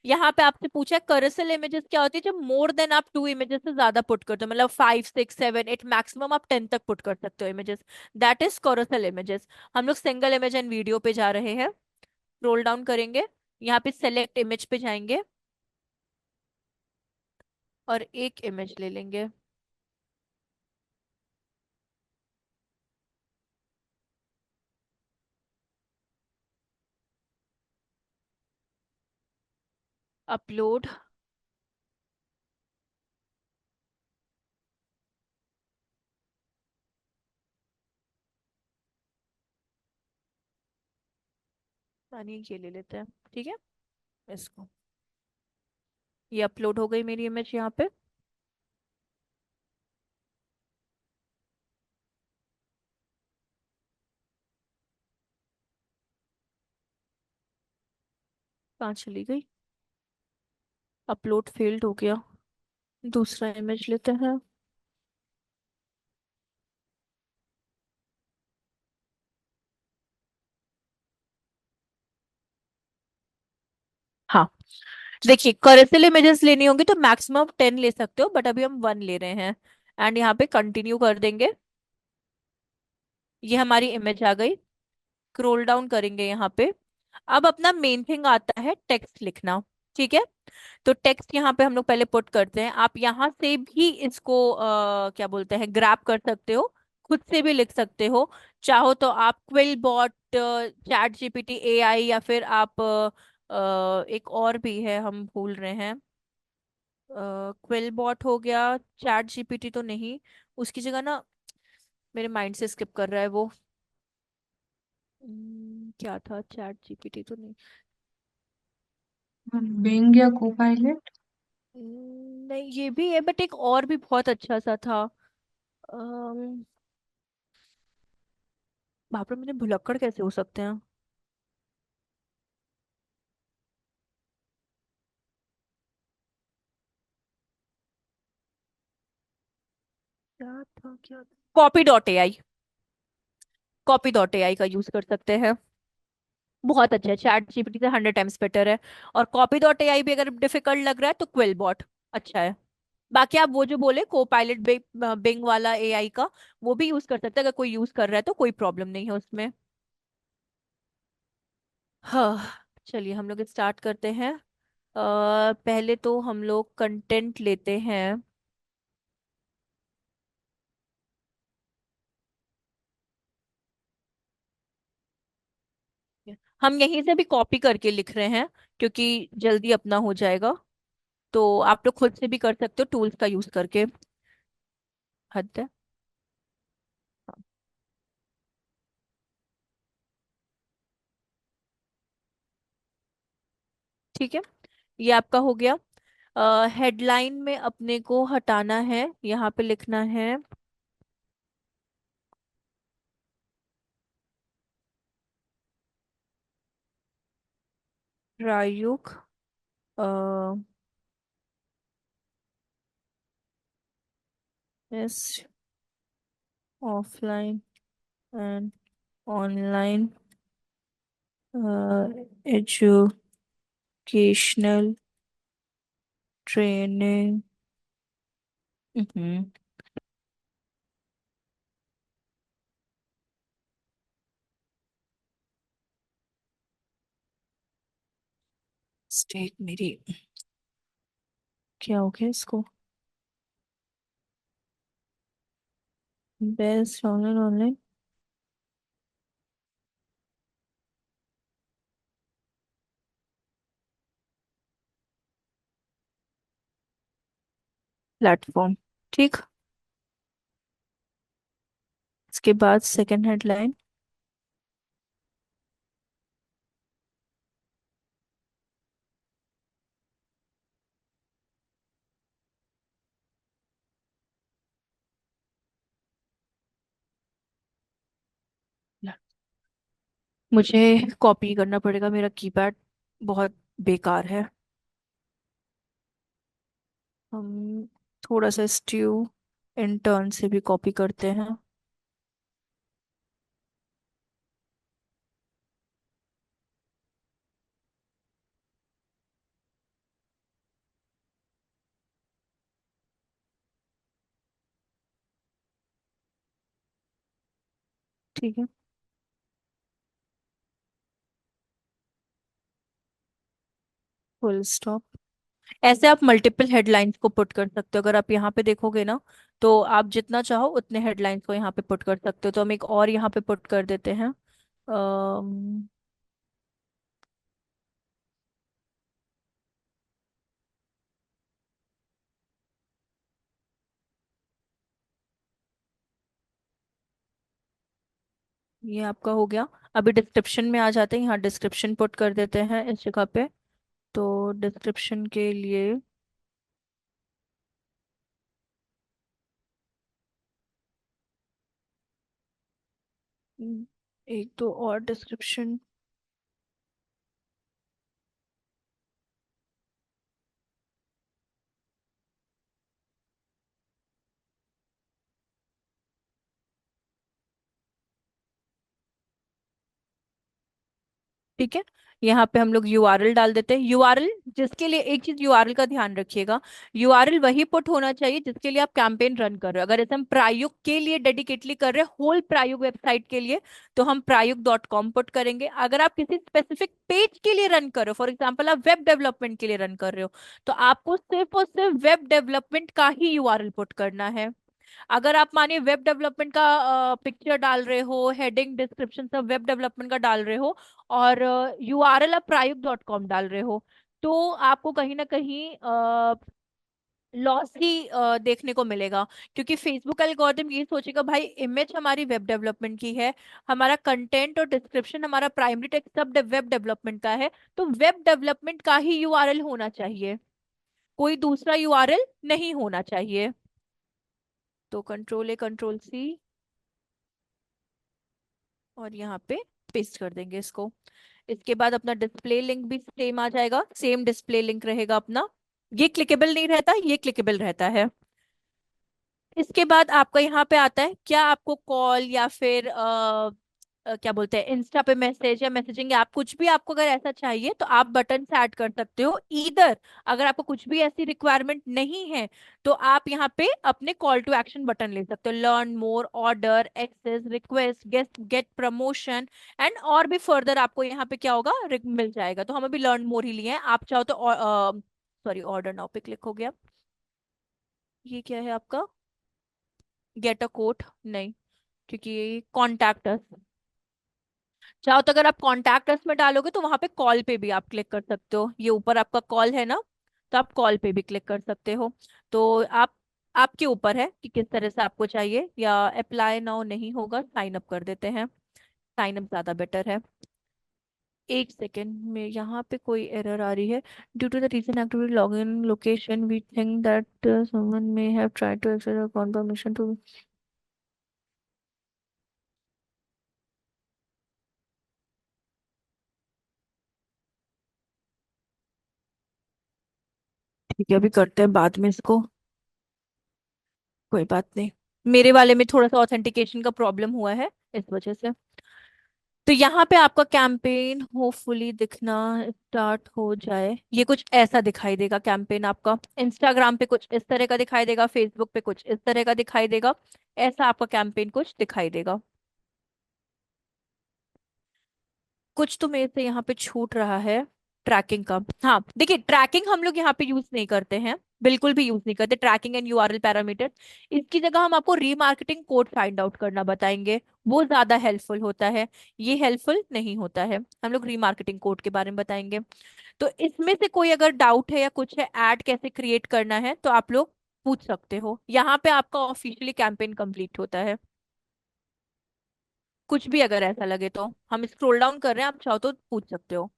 यहाँ पे आपसे पूछा है करेसल इमेजेस क्या होती है, जब मोर देन आप 2 इमेजेस से ज्यादा पुट करते हो, मतलब 5 6 7 8, मैक्सिमम आप 10 तक पुट कर सकते हो इमेजेस, दैट इज करेसल इमेजेस। हम लोग सिंगल इमेज एंड वीडियो पे जा रहे हैं। स्क्रॉल डाउन करेंगे, यहाँ पे सेलेक्ट इमेज पे जाएंगे और एक इमेज ले लेंगे। अपलोड। यानी ये ले लेते हैं, ठीक है। इसको, ये अपलोड हो गई मेरी इमेज यहाँ पे। कहाँ चली गई? अपलोड फेल्ड हो गया। दूसरा इमेज लेते हैं। हाँ, देखिए करेक्टली इमेजेस लेनी होगी तो मैक्सिमम 10 ले सकते हो, बट अभी हम 1 ले रहे हैं। एंड यहाँ पे कंटिन्यू कर देंगे। ये हमारी इमेज आ गई। स्क्रॉल डाउन करेंगे यहाँ पे। अब अपना मेन थिंग आता है टेक्स्ट लिखना, ठीक है। तो टेक्स्ट यहाँ पे हम लोग पहले पुट करते हैं। आप यहाँ से भी इसको क्या बोलते हैं, ग्रैब कर सकते हो, खुद से भी लिख सकते हो। चाहो तो आप QuillBot, chat GPT AI, या फिर आप एक और भी है हम भूल रहे हैं। क्विल बॉट हो गया, चैट जीपीटी तो नहीं, उसकी जगह ना मेरे माइंड से स्किप कर रहा है वो। क्या था, चैट जीपीटी तो नहीं। बिंग या कोपायलट। नहीं, ये भी है बट एक और भी बहुत अच्छा सा था। अम्म, बाप रे, मुझे भुलक्कड़ कैसे हो सकते हैं। क्या था, क्या था? Copy dot AI. Copy dot AI का यूज कर सकते हैं। बहुत अच्छा है, चैट जीपीटी से 100 टाइम्स बेटर है। और कॉपी डॉट एआई भी अगर डिफिकल्ट लग रहा है तो क्विल बॉट अच्छा है। बाकी आप वो जो बोले को पायलट बिंग वाला एआई का, वो भी यूज कर सकते हैं। अगर कोई यूज कर रहा है तो कोई प्रॉब्लम नहीं है उसमें। हाँ, चलिए हम लोग स्टार्ट करते हैं। पहले तो हम लोग कंटेंट लेते हैं। हम यहीं से भी कॉपी करके लिख रहे हैं क्योंकि जल्दी अपना हो जाएगा। तो आप लोग खुद से भी कर सकते हो टूल्स का यूज करके। हद है। हाँ, ठीक है, ये आपका हो गया। हेडलाइन में अपने को हटाना है, यहाँ पे लिखना है प्रायुक इस offline and online educational training. Hmm. State मेरी, क्या हो गया इसको? बेस्ट ऑनलाइन ऑनलाइन प्लेटफॉर्म, ठीक। इसके बाद सेकंड हेडलाइन। मुझे कॉपी करना पड़ेगा, मेरा कीपैड बहुत बेकार है। हम थोड़ा सा स्ट्यू इंटर्न से भी कॉपी करते हैं। ठीक है, फुल स्टॉप। ऐसे आप मल्टीपल हेडलाइंस को पुट कर सकते हो। अगर आप यहाँ पे देखोगे ना, तो आप जितना चाहो उतने हेडलाइंस को यहाँ पे पुट कर सकते हो। तो हम एक और यहाँ पे पुट कर देते हैं। अम्म, ये आपका हो गया। अभी डिस्क्रिप्शन में आ जाते हैं, यहाँ डिस्क्रिप्शन पुट कर देते हैं इस जगह पे। तो डिस्क्रिप्शन के लिए एक दो और डिस्क्रिप्शन। ठीक है, यहाँ पे हम लोग यूआरएल डाल देते हैं। यूआरएल जिसके लिए, एक चीज यूआरएल का ध्यान रखिएगा, यूआरएल वही पुट होना चाहिए जिसके लिए आप कैंपेन रन कर रहे हो। अगर ऐसे हम प्रायुक्त के लिए डेडिकेटली कर रहे हैं, होल प्रायुक्त वेबसाइट के लिए, तो हम प्रायुक्त.com पुट करेंगे। अगर आप किसी स्पेसिफिक पेज के लिए रन कर रहे हो, फॉर एग्जाम्पल आप वेब डेवलपमेंट के लिए रन कर रहे हो, तो आपको सिर्फ और सिर्फ वेब डेवलपमेंट का ही यूआरएल पुट करना है। अगर आप मानिए वेब डेवलपमेंट का पिक्चर डाल रहे हो, हेडिंग डिस्क्रिप्शन सब वेब डेवलपमेंट का डाल रहे हो, और यूआरएल आप प्रायुक्त.com डाल रहे हो, तो आपको कहीं ना कहीं लॉस ही देखने को मिलेगा। क्योंकि फेसबुक एल्गोरिथम ये सोचेगा भाई इमेज हमारी वेब डेवलपमेंट की है, हमारा कंटेंट और डिस्क्रिप्शन हमारा प्राइमरी टेक्स्ट सब वेब डेवलपमेंट का है, तो वेब डेवलपमेंट का ही यूआरएल होना चाहिए, कोई दूसरा यूआरएल नहीं होना चाहिए। तो कंट्रोल A कंट्रोल C, और यहाँ पे पेस्ट कर देंगे इसको। इसके बाद अपना डिस्प्ले लिंक भी सेम आ जाएगा, सेम डिस्प्ले लिंक रहेगा अपना। ये क्लिकेबल नहीं रहता, ये क्लिकेबल रहता है। इसके बाद आपका यहाँ पे आता है, क्या आपको कॉल या फिर क्या बोलते हैं, इंस्टा पे मैसेज या मैसेजिंग ऐप कुछ भी आपको अगर ऐसा चाहिए, तो आप बटन से ऐड कर सकते हो इधर। अगर आपको कुछ भी ऐसी रिक्वायरमेंट नहीं है, तो आप यहाँ पे अपने कॉल टू एक्शन बटन ले सकते हो, learn more, order, access, request, guest, get promotion and, और भी फर्दर आपको यहाँ पे क्या होगा, मिल जाएगा। तो हम अभी लर्न मोर ही लिए हैं, आप चाहो तो सॉरी, ऑर्डर नाउ पे क्लिक हो गया। ये क्या है आपका, गेट अ कोट, नहीं, क्योंकि ये कॉन्टैक्ट अस। चाहो तो अगर आप कॉन्टैक्ट अस में डालोगे तो वहां पे कॉल पे भी आप क्लिक कर सकते हो, ये ऊपर आपका कॉल है ना, तो आप कॉल पे भी क्लिक कर सकते हो। तो आप, आपके ऊपर है कि किस तरह से आपको चाहिए, या अप्लाई नाउ नहीं होगा, साइन अप कर देते हैं। साइन अप ज्यादा बेटर है। एक सेकेंड में यहाँ पे कोई एरर आ रही है। Due to the reason activity login location we think that someone may have tried to access your confirmation to. ठीक है, अभी करते हैं बाद में इसको, कोई बात नहीं। मेरे वाले में थोड़ा सा ऑथेंटिकेशन का प्रॉब्लम हुआ है इस वजह से। तो यहाँ पे आपका कैंपेन होपफुली दिखना स्टार्ट हो जाए, ये कुछ ऐसा दिखाई देगा कैंपेन आपका। इंस्टाग्राम पे कुछ इस तरह का दिखाई देगा, फेसबुक पे कुछ इस तरह का दिखाई देगा, ऐसा आपका कैंपेन कुछ दिखाई देगा। कुछ तो मेरे से यहाँ पे छूट रहा है ट्रैकिंग का। हाँ देखिए, ट्रैकिंग हम लोग यहाँ पे यूज नहीं करते हैं, बिल्कुल भी यूज नहीं करते ट्रैकिंग एंड यूआरएल पैरामीटर। इसकी जगह हम आपको रीमार्केटिंग कोड फाइंड आउट करना बताएंगे, वो ज्यादा हेल्पफुल होता है। ये हेल्पफुल नहीं होता है, हम लोग रीमार्केटिंग कोड के बारे में बताएंगे। तो इसमें से कोई अगर डाउट है या कुछ है, ऐड कैसे क्रिएट करना है, तो आप लोग पूछ सकते हो। यहाँ पे आपका ऑफिशियली कैंपेन कंप्लीट होता है। कुछ भी अगर ऐसा लगे तो हम स्क्रॉल डाउन कर रहे हैं, आप चाहो तो पूछ सकते हो।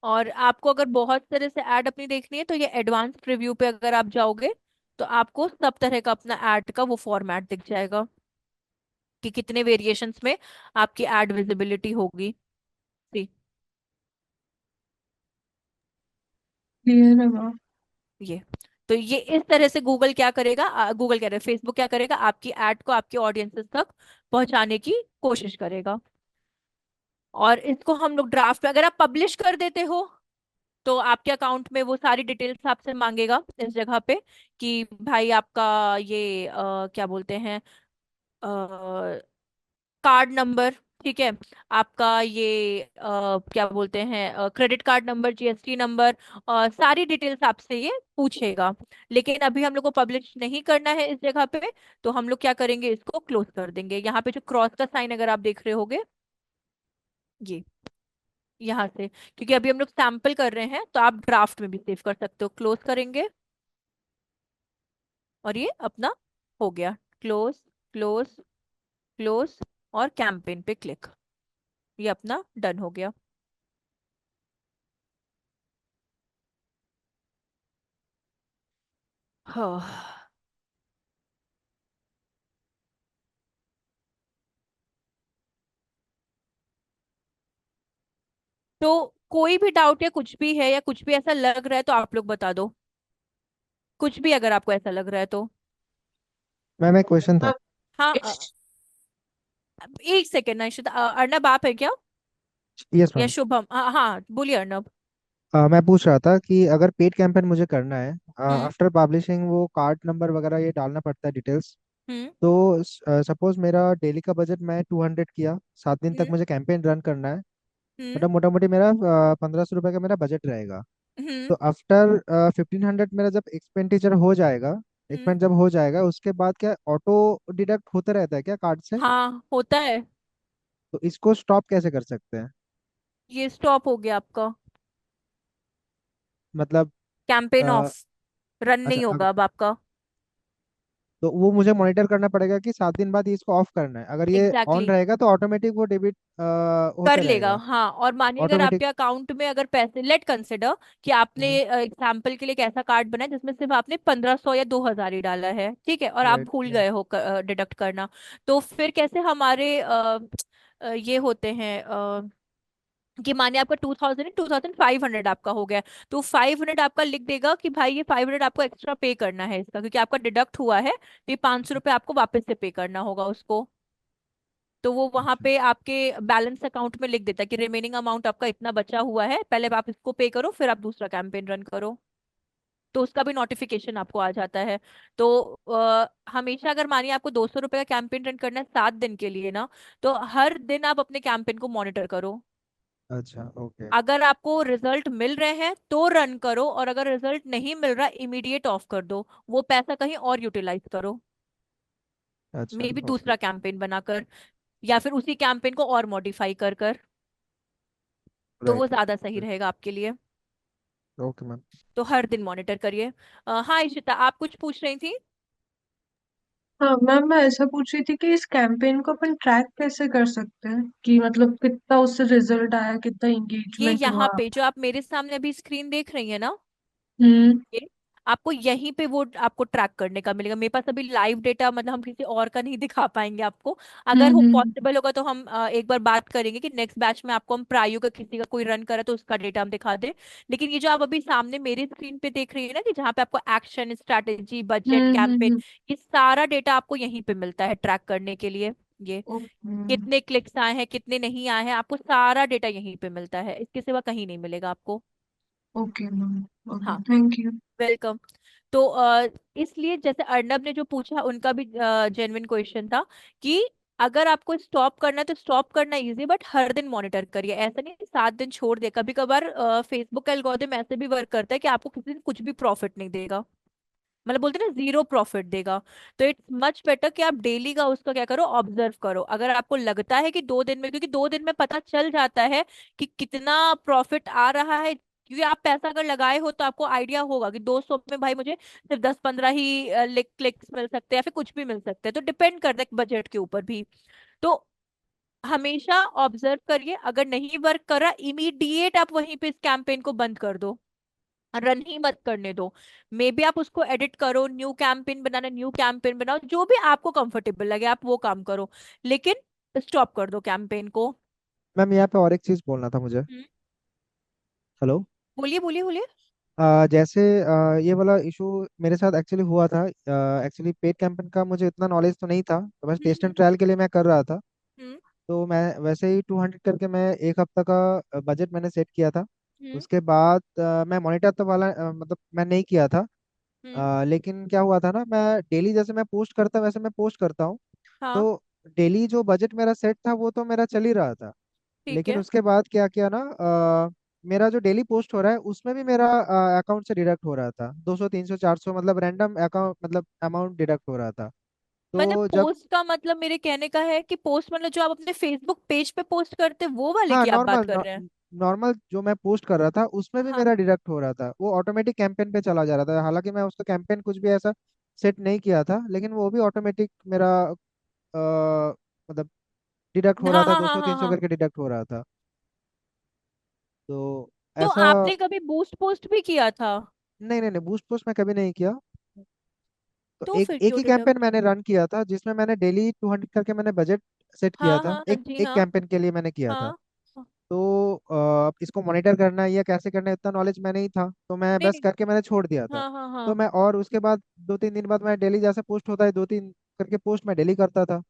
और आपको अगर बहुत तरह से ऐड अपनी देखनी है, तो ये एडवांस प्रीव्यू पे अगर आप जाओगे, तो आपको सब तरह का अपना ऐड का वो फॉर्मेट दिख जाएगा कि कितने वेरिएशंस में आपकी ऐड विजिबिलिटी होगी। जी, क्लियर है मैम। ये, तो ये इस तरह से गूगल क्या करेगा, गूगल कह रहे फेसबुक क्या करेगा, आपकी ऐड को आपके ऑडियंसेस तक पहुंचाने की कोशिश करेगा। और इसको हम लोग ड्राफ्ट में अगर आप पब्लिश कर देते हो, तो आपके अकाउंट में वो सारी डिटेल्स आपसे मांगेगा इस जगह पे, कि भाई आपका ये क्या बोलते हैं, कार्ड नंबर, ठीक है। आपका ये क्या बोलते हैं, credit card number, GST number, सारी डिटेल्स आपसे ये पूछेगा। लेकिन अभी हम लोग को पब्लिश नहीं करना है इस जगह पे। तो हम लोग क्या करेंगे, इसको क्लोज कर देंगे। यहाँ पे जो क्रॉस का साइन अगर आप देख रहे होगे, ये यहाँ से, क्योंकि अभी हम लोग सैंपल कर रहे हैं, तो आप ड्राफ्ट में भी सेव कर सकते हो। क्लोज करेंगे और ये अपना हो गया। क्लोज, क्लोज, क्लोज, और कैंपेन पे क्लिक। ये अपना डन हो गया। हाँ। तो कोई भी डाउट या कुछ भी है, या कुछ भी ऐसा लग रहा है, तो आप लोग बता दो। कुछ भी अगर आपको ऐसा लग रहा है तो। मैम एक क्वेश्चन था। हाँ, एक सेकेंड ना इशिता, अर्नब आप है क्या, यस या मैम। शुभम? हाँ हाँ, बोलिए अर्नब। मैं पूछ रहा था कि अगर पेड कैंपेन मुझे करना है, हम्म। आफ्टर पब्लिशिंग वो कार्ड नंबर वगैरह ये डालना पड़ता है डिटेल्स। हम्म। तो सपोज मेरा डेली का बजट मैं 200 किया, 7 दिन तक हम्म। मुझे कैंपेन रन करना है। हम्म। मतलब मोटा मोटी मेरा 1500 रुपये का मेरा बजट रहेगा। हम्म। तो आफ्टर 1500 मेरा जब एक्सपेंडिचर हो जाएगा, हम्म। एक्सपेंड जब हो जाएगा उसके बाद क्या ऑटो डिडक्ट होता रहता है क्या कार्ड से? हाँ, होता है। तो इसको स्टॉप कैसे कर सकते हैं? ये स्टॉप हो गया आपका। मतलब कैंपेन अ, ऑफ, रन अच्छा नहीं होगा अब आपका। तो वो मुझे मॉनिटर करना पड़ेगा कि 7 दिन बाद ये इसको ऑफ करना है। अगर ये ऑन एग्जैक्टली, रहेगा तो ऑटोमेटिक वो डेबिट कर होता लेगा। रहेगा। हाँ, और मानिए अगर ऑटोमेटिक। आपके अकाउंट में अगर पैसे, लेट कंसिडर कि आपने एग्जाम्पल के लिए एक ऐसा कार्ड बनाया जिसमें सिर्फ आपने 1500 या 2000 ही डाला है, ठीक है, और आप राइट। भूल गए हो डिडक्ट करना। तो फिर कैसे हमारे ये होते हैं, कि माने आपका 2000, 2500 आपका हो गया, तो 500 आपका लिख देगा कि भाई ये 500 आपको एक्स्ट्रा पे करना है इसका, क्योंकि आपका डिडक्ट हुआ है, तो ये 500 रुपये आपको वापस से पे करना होगा उसको। तो वो वहां अच्छा। पे आपके बैलेंस अकाउंट में लिख देता है कि रिमेनिंग अमाउंट आपका इतना बचा हुआ है, पहले आप इसको पे करो, फिर आप दूसरा कैंपेन रन करो। तो उसका भी नोटिफिकेशन आपको आ जाता है। तो हमेशा अगर मानिए आपको 200 रुपये का कैंपेन रन करना है 7 दिन के लिए ना, तो हर दिन आप अपने कैंपेन को मॉनिटर करो। अच्छा ओके। अगर आपको रिजल्ट मिल रहे हैं तो रन करो, और अगर रिजल्ट नहीं मिल रहा, इमीडिएट ऑफ कर दो। वो पैसा कहीं और यूटिलाइज करो, अच्छा मे बी ओके। दूसरा कैंपेन बनाकर, या फिर उसी कैंपेन को और मॉडिफाई कर कर। तो वो राइट। ज्यादा सही रहेगा आपके लिए। Okay ma'am. तो हर दिन मॉनिटर करिए। हाँ इशिता, आप कुछ पूछ रही थी? हाँ मैम, मैं ऐसा पूछ रही थी कि इस कैंपेन को अपन ट्रैक कैसे कर सकते हैं कि मतलब कितना उससे रिजल्ट आया, कितना ये एंगेजमेंट यहाँ हुआ। पे जो आप मेरे सामने अभी स्क्रीन देख रही है ना, हम्म। ये आपको यहीं पे वो आपको ट्रैक करने का मिलेगा। मेरे पास अभी लाइव डेटा, मतलब हम किसी और का नहीं दिखा पाएंगे आपको। अगर हो हम्म। पॉसिबल होगा तो हम एक बार बात करेंगे कि नेक्स्ट बैच में आपको हम प्रायु का किसी का कोई रन करा तो उसका डेटा हम दिखा दें। लेकिन ये जो आप अभी सामने मेरे स्क्रीन पे देख रही है ना, कि जहाँ पे आपको एक्शन, स्ट्रैटेजी, बजट, कैंपेन, हम्म। ये सारा डेटा आपको यहीं पे मिलता है ट्रैक करने के लिए। ये ओके। कितने क्लिक्स आए हैं, कितने नहीं आए हैं, आपको सारा डेटा यहीं पे मिलता है, इसके सिवा कहीं नहीं मिलेगा आपको। Okay ma'am. ओके, हाँ, थैंक यू। वेलकम। तो इसलिए जैसे अर्नब ने जो पूछा, उनका भी जेन्युइन क्वेश्चन था कि अगर आपको स्टॉप करना है तो स्टॉप करना इजी, बट हर दिन मॉनिटर करिए। ऐसा नहीं 7 दिन छोड़ दे। कभी कभार फेसबुक का एल्गोरिथम ऐसे भी वर्क करता है कि आपको किसी दिन कुछ भी प्रॉफिट नहीं देगा, मतलब बोलते हैं ना, जीरो प्रॉफिट देगा। तो इट्स मच बेटर कि आप डेली का उसका क्या करो, ऑब्जर्व करो। अगर आपको लगता है कि 2 दिन में, क्योंकि 2 दिन में पता चल जाता है कि कितना प्रॉफिट आ रहा है, क्योंकि आप पैसा अगर लगाए हो तो आपको आइडिया होगा कि 200 में भाई मुझे सिर्फ 10-15 ही क्लिक्स मिल सकते हैं, या फिर कुछ भी मिल सकते हैं। तो डिपेंड करता है बजट के ऊपर भी। तो हमेशा ऑब्जर्व करिए, अगर नहीं वर्क कर रहा, इमीडिएट आप वहीं पे इस कैंपेन को बंद कर दो, रन ही मत करने दो। मे बी आप उसको एडिट करो, न्यू कैंपेन बनाना, न्यू कैंपेन बनाओ, जो भी आपको कंफर्टेबल लगे आप वो काम करो, लेकिन स्टॉप कर दो कैंपेन को। मैम यहाँ पे और एक चीज़ बोलना था मुझे। हम्म, हेलो। बोलिए बोलिए बोलिए। जैसे ये वाला इशू मेरे साथ एक्चुअली हुआ था। एक्चुअली पेड कैंपेन का मुझे इतना नॉलेज तो नहीं था, तो बस टेस्ट हम्म। एंड ट्रायल के लिए मैं कर रहा था। हम्म। तो मैं वैसे ही 200 करके मैं एक हफ्ता का बजट मैंने सेट किया था। हम्म। उसके बाद मैं मॉनिटर तो वाला मतलब मैं नहीं किया था। हम्म। लेकिन क्या हुआ था ना, मैं डेली जैसे मैं पोस्ट करता वैसे मैं पोस्ट करता हूँ। तो हाँ। डेली जो बजट मेरा सेट था वो तो मेरा चल ही रहा था। ठीक लेकिन है। उसके बाद क्या किया ना, मेरा जो डेली पोस्ट हो रहा है उसमें भी मेरा अकाउंट से डिडक्ट हो रहा था, 200 300 400, मतलब रैंडम अकाउंट, मतलब अमाउंट डिडक्ट हो रहा था। मतलब तो जब, पोस्ट का मतलब मेरे कहने का है कि पोस्ट मतलब जो आप अपने फेसबुक पेज पे पोस्ट करते वो वाले हाँ की आप बात नॉर्मल, कर रहे हैं? नॉर्मल जो मैं पोस्ट कर रहा था उसमें भी हाँ। मेरा डिडक्ट हो रहा था, वो ऑटोमेटिक कैंपेन पे चला जा रहा था। हालांकि मैं उसका कैंपेन कुछ भी ऐसा सेट नहीं किया था, लेकिन वो भी ऑटोमेटिक मेरा मतलब डिडक्ट हो रहा हाँ था, हाँ दो हाँ सौ हाँ तीन सौ हाँ। करके डिडक्ट हो रहा था। तो तो ऐसा, आपने कभी बूस्ट पोस्ट भी किया था? नहीं नहीं नहीं, बूस्ट पोस्ट मैं कभी नहीं किया। तो तो एक फिर एक क्यों ही कैंपेन डिडक्ट? मैंने रन किया था जिसमें मैंने डेली 200 करके मैंने बजट सेट किया हाँ था, हाँ एक जी एक हाँ। कैंपेन के लिए मैंने किया था। हाँ। हाँ। तो इसको मॉनिटर करना है या कैसे करना है इतना नॉलेज मैं नहीं था, तो मैं नहीं बस नहीं। करके मैंने छोड़ दिया था। हाँ हाँ तो हाँ। मैं, और उसके बाद 2 3 दिन बाद मैं डेली जैसे पोस्ट होता है 2 3 करके पोस्ट मैं डेली करता था।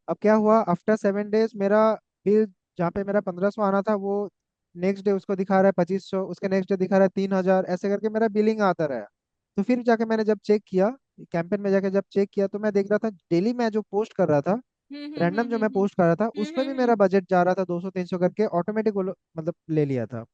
अब क्या हुआ, आफ्टर 7 डेज मेरा बिल, जहाँ पे मेरा 1500 आना था, वो नेक्स्ट डे उसको दिखा रहा है 2500, उसके नेक्स्ट डे दिखा रहा है 3000, ऐसे करके मेरा बिलिंग आता रहा। तो फिर जाके मैंने जब चेक किया, कैंपेन में जाके जब चेक किया, तो मैं देख रहा था डेली मैं जो पोस्ट कर रहा था, रैंडम जो मैं पोस्ट कर रहा था, उसमें भी मेरा हम्म। बजट जा रहा था 200 300 करके, ऑटोमेटिक वो मतलब ले लिया था।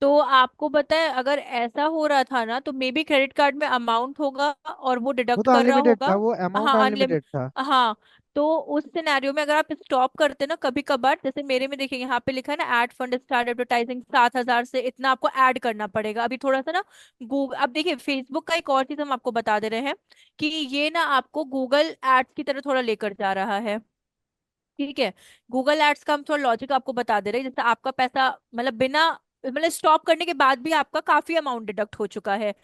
तो आपको पता है अगर ऐसा हो रहा था ना तो मे बी क्रेडिट कार्ड में अमाउंट होगा और वो वो डिडक्ट तो कर रहा अनलिमिटेड होगा। था, वो अमाउंट हाँ अनलिम अनलिमिटेड था। हाँ। तो उस सिनेरियो में अगर आप स्टॉप करते ना कभी कभार, जैसे मेरे में देखिए यहाँ पे लिखा है ना, ऐड फंड स्टार्ट एडवर्टाइजिंग 7,000 से इतना आपको ऐड करना पड़ेगा अभी थोड़ा सा ना। गूगल, अब देखिए फेसबुक का एक और चीज हम आपको बता दे रहे हैं कि ये ना आपको गूगल एड्स की तरह थोड़ा लेकर जा रहा है। ठीक है। गूगल एड्स का हम थोड़ा लॉजिक आपको बता दे रहे हैं, जैसे आपका पैसा मतलब बिना मतलब स्टॉप करने के बाद भी आपका काफी अमाउंट डिडक्ट हो चुका है।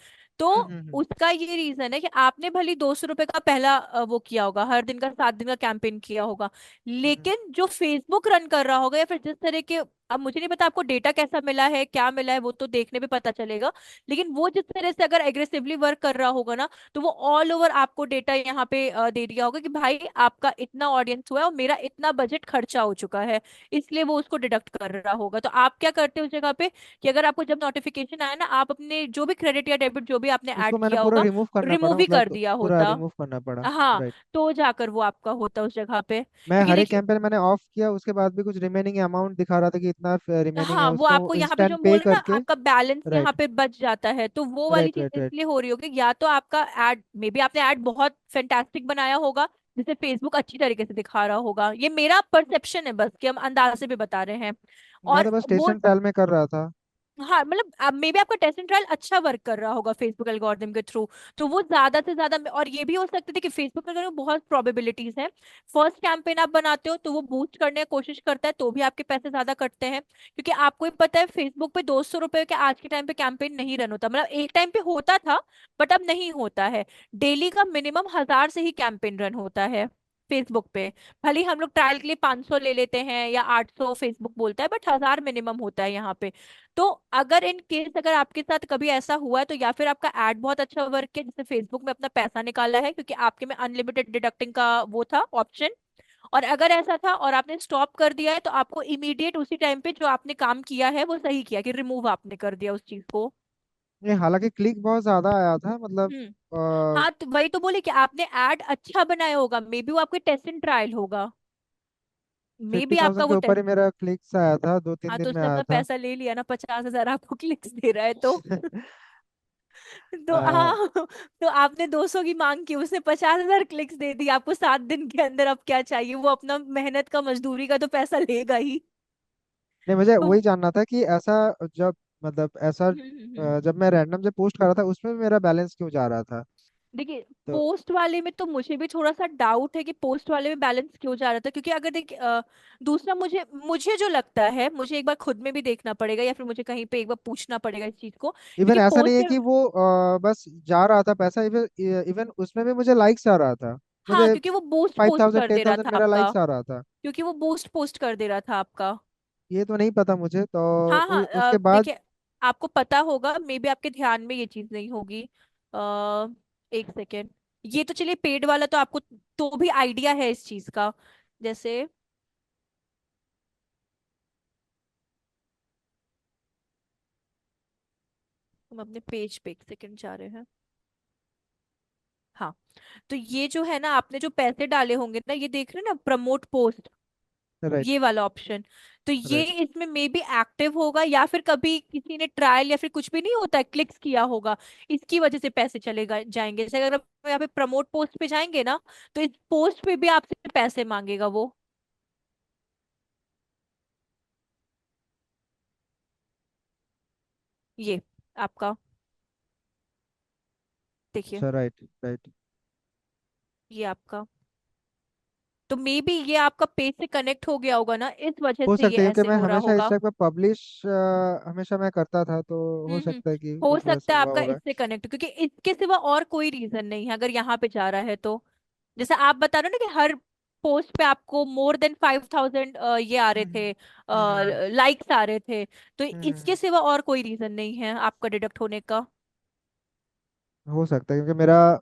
तो हम्म। उसका ये रीजन है कि आपने भले 200 रुपए का पहला वो किया होगा, हर दिन का 7 दिन का कैंपेन किया होगा, हम्म। लेकिन जो फेसबुक रन कर रहा होगा या फिर जिस तरह के, अब मुझे नहीं पता आपको डेटा कैसा मिला है क्या मिला है, वो तो देखने पे पता चलेगा। लेकिन वो जिस तरह से अगर एग्रेसिवली वर्क कर रहा होगा ना, तो वो ऑल ओवर आपको डेटा यहाँ पे दे दिया होगा कि भाई आपका इतना ऑडियंस हुआ है और मेरा इतना बजट खर्चा हो चुका है, इसलिए वो उसको डिडक्ट कर रहा होगा। तो आप क्या करते हो उस जगह पे कि अगर आपको जब नोटिफिकेशन आया ना, आप अपने जो भी क्रेडिट या डेबिट जो भी आपने उसको ऐड मैंने किया पूरा होगा रिमूव करना पड़ा, रिमूव ही मतलब कर दिया पूरा होता। रिमूव करना पड़ा। हाँ। राइट। तो जाकर वो आपका होता उस जगह पे, मैं क्योंकि हर एक देखिए, कैंपेन मैंने ऑफ किया, उसके बाद भी कुछ रिमेनिंग अमाउंट दिखा रहा था कि इतना रिमेनिंग है, हाँ वो उसको आपको यहाँ पे जो इंस्टेंट हम पे बोल रहे हैं ना करके। आपका बैलेंस यहाँ राइट पे बच जाता है, तो वो वाली राइट चीज राइट राइट। इसलिए हो रही होगी, या तो आपका एड मे बी आपने एड बहुत फैंटास्टिक बनाया होगा जिसे फेसबुक अच्छी तरीके से दिखा रहा होगा, ये मेरा परसेप्शन है बस कि हम अंदाजे पे बता रहे हैं। मैं और तो बस टेस्ट वो, एंड ट्रायल में कर रहा था। हाँ मतलब मे बी आपका टेस्ट एंड ट्रायल अच्छा वर्क कर रहा होगा फेसबुक एल्गोरिथम के थ्रू, तो वो ज्यादा से ज्यादा, और ये भी हो सकता है कि फेसबुक में अगर बहुत प्रोबेबिलिटीज हैं, फर्स्ट कैंपेन आप बनाते हो तो वो बूस्ट करने की कोशिश करता है तो भी आपके पैसे ज्यादा कटते हैं, क्योंकि आपको ही पता है फेसबुक पे 200 रुपए के आज के टाइम पे कैंपेन नहीं रन होता, मतलब एक टाइम पे होता था बट अब नहीं होता है। डेली का मिनिमम 1,000 से ही कैंपेन रन होता है फेसबुक पे। भले ही हम लोग ट्रायल के लिए 500 ले लेते हैं या 800 फेसबुक बोलता है, बट 1,000 मिनिमम होता है यहाँ पे। तो अगर इन केस अगर आपके साथ कभी ऐसा हुआ है तो या फिर आपका एड बहुत अच्छा वर्क किया जैसे फेसबुक में अपना पैसा निकाला है क्योंकि आपके में अनलिमिटेड डिडक्टिंग का वो था ऑप्शन, और अगर ऐसा था और आपने स्टॉप कर दिया है तो आपको इमीडिएट उसी टाइम पे जो आपने काम किया है वो सही किया कि रिमूव आपने कर दिया उस चीज को। ये हालांकि क्लिक बहुत ज्यादा आया था, मतलब हम्म। हाँ तो वही तो बोले कि आपने एड अच्छा बनाया होगा, मे बी वो आपके टेस्ट एंड ट्रायल होगा, मे फिफ्टी बी आपका थाउजेंड के वो ऊपर टेस्ट। ही मेरा क्लिक्स आया था, 2 3 हाँ तो दिन में उसने आया अपना था। पैसा ले लिया ना, 50,000 आपको क्लिक्स दे रहा है तो। तो आ, हाँ, तो आपने 200 की मांग की, उसने 50,000 क्लिक्स दे दी आपको 7 दिन के अंदर, अब क्या चाहिए, वो अपना मेहनत का मजदूरी का तो पैसा लेगा ही। नहीं, मुझे तो वही जानना था कि ऐसा, जब मतलब ऐसा हम्म। जब मैं रैंडम जब पोस्ट कर रहा था उसमें भी मेरा बैलेंस क्यों जा रहा था? देखिए तो पोस्ट वाले में तो मुझे भी थोड़ा सा डाउट है कि पोस्ट वाले में बैलेंस क्यों जा रहा था, क्योंकि अगर देखिए दूसरा मुझे मुझे जो लगता है, मुझे एक बार खुद में भी देखना पड़ेगा या फिर मुझे कहीं पे एक बार पूछना पड़ेगा इस चीज को, इवन क्योंकि ऐसा नहीं पोस्ट है में, कि वो बस जा रहा था पैसा, इवन इवन उसमें भी मुझे लाइक्स आ रहा था। हाँ मुझे क्योंकि वो बूस्ट फाइव पोस्ट थाउजेंड कर टेन दे रहा थाउजेंड था मेरा आपका, लाइक्स आ रहा था। क्योंकि वो बूस्ट पोस्ट कर दे रहा था आपका। ये तो नहीं पता मुझे, तो हाँ हाँ उसके बाद। देखिए आपको पता होगा, मे बी आपके ध्यान में ये चीज नहीं होगी। आ, एक सेकेंड, ये तो चलिए पेड वाला तो आपको तो भी आइडिया है इस चीज का, जैसे हम अपने पेज पे एक सेकेंड जा रहे हैं। हाँ, तो ये जो है ना, आपने जो पैसे डाले होंगे ना, ये देख रहे हैं ना, प्रमोट पोस्ट, राइट। ये वाला ऑप्शन, तो ये राइट। इसमें मे बी एक्टिव होगा, या फिर कभी किसी ने ट्रायल या फिर कुछ भी नहीं होता है, क्लिक्स किया होगा, इसकी वजह से पैसे जाएंगे। जैसे अगर आप यहाँ पे प्रमोट पोस्ट पे जाएंगे ना, तो इस पोस्ट पे भी आपसे पैसे मांगेगा वो। ये आपका, देखिए, अच्छा, राइट। राइट। ये आपका, तो मे बी ये आपका पेज से कनेक्ट हो गया होगा ना, इस वजह हो से ये सकता है, क्योंकि ऐसे मैं हो रहा हमेशा इस होगा। टाइप का पब्लिश हमेशा मैं करता था, तो हो हम्म। सकता है कि हो उस वजह से सकता है हुआ आपका होगा। इससे कनेक्ट, क्योंकि इसके सिवा और कोई रीजन नहीं है अगर यहाँ पे जा रहा है तो। जैसे आप बता रहे हो ना कि हर पोस्ट पे आपको मोर देन 5,000 ये आ रहे हम्म। थे, हम्म। लाइक्स आ रहे थे, तो हम्म। इसके सिवा और कोई रीजन नहीं है आपका डिडक्ट होने का। हो सकता है, क्योंकि मेरा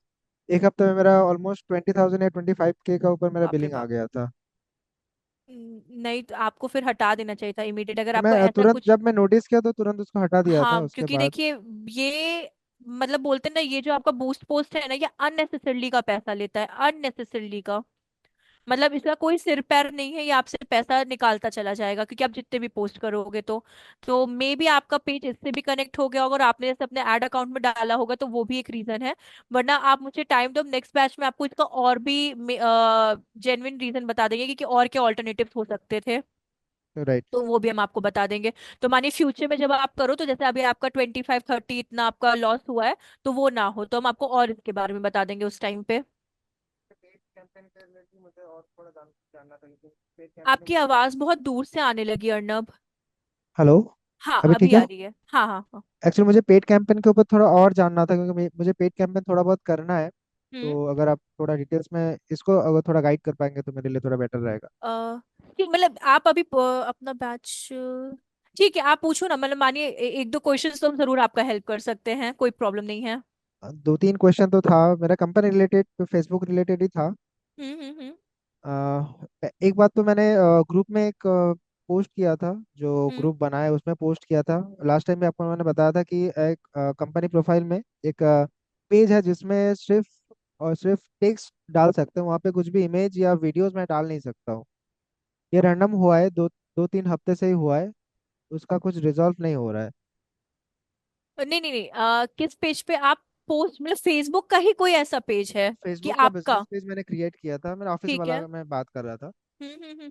एक हफ्ते में मेरा ऑलमोस्ट 20,000 या 25K का ऊपर मेरा बाप रे बिलिंग आ बाप। गया था। नहीं, तो आपको फिर हटा देना चाहिए था इमीडिएट, अगर तो आपको मैं ऐसा तुरंत, कुछ। जब मैं नोटिस किया तो तुरंत उसको हटा दिया था हाँ, उसके क्योंकि बाद। देखिए, ये मतलब बोलते हैं ना, ये जो आपका बूस्ट पोस्ट है ना, ये अननेसेसरली का पैसा लेता है, अननेसेसरली का। मतलब इसका कोई सिर पैर नहीं है, ये आपसे पैसा निकालता चला जाएगा, क्योंकि आप जितने भी पोस्ट करोगे तो मे बी आपका पेज इससे भी कनेक्ट हो गया होगा, और आपने जैसे अपने ऐड अकाउंट में डाला होगा, तो वो भी एक रीजन है। वरना आप मुझे टाइम दो, नेक्स्ट बैच में आपको इसका और भी जेन्युइन रीजन बता देंगे कि और क्या ऑल्टरनेटिव्स हो सकते थे, राइट। तो वो भी हम आपको बता देंगे। तो मानिए फ्यूचर में जब आप करो, तो जैसे अभी आपका 25-30 इतना आपका लॉस हुआ है, तो वो ना हो, तो हम आपको और इसके बारे में बता देंगे उस टाइम पे। पेड कैंपेन के रिलेटेड मुझे और थोड़ा जानना था, क्योंकि पेड कैंपेनिंग आपकी के ऊपर। आवाज बहुत दूर से आने लगी अर्नब। हेलो। हाँ, अभी ठीक अभी है। आ रही है, हाँ हाँ हाँ। एक्चुअली मुझे पेड कैंपेन के ऊपर थोड़ा और जानना था, क्योंकि मुझे पेड कैंपेन थोड़ा बहुत करना है। हम्म। तो अगर आप थोड़ा डिटेल्स में इसको अगर थोड़ा गाइड कर पाएंगे तो मेरे लिए थोड़ा बेटर रहेगा। ठीक, मतलब आप अभी अपना बैच, ठीक है, आप पूछो ना, मतलब मानिए एक दो क्वेश्चंस तो हम जरूर आपका हेल्प कर सकते हैं, कोई प्रॉब्लम नहीं है। दो तीन क्वेश्चन तो था मेरा, कंपनी रिलेटेड, तो फेसबुक रिलेटेड ही था। हम्म। एक बात तो मैंने ग्रुप में एक पोस्ट किया था, जो हम्म। ग्रुप बनाया है उसमें पोस्ट किया था। लास्ट टाइम भी आपको मैंने बताया था कि एक कंपनी प्रोफाइल में एक पेज है जिसमें सिर्फ और सिर्फ टेक्स्ट डाल सकते हैं, वहाँ पे कुछ भी इमेज या वीडियोस मैं डाल नहीं सकता हूँ। ये रैंडम हुआ है, दो दो तीन हफ्ते से ही हुआ है, उसका कुछ रिजॉल्व नहीं हो रहा है। नहीं नहीं नहीं, किस पेज पे आप पोस्ट, मतलब फेसबुक का ही कोई ऐसा पेज है कि फेसबुक का आपका? बिजनेस पेज मैंने क्रिएट किया था, मेरा ऑफिस ठीक वाला है। का मैं बात कर रहा था।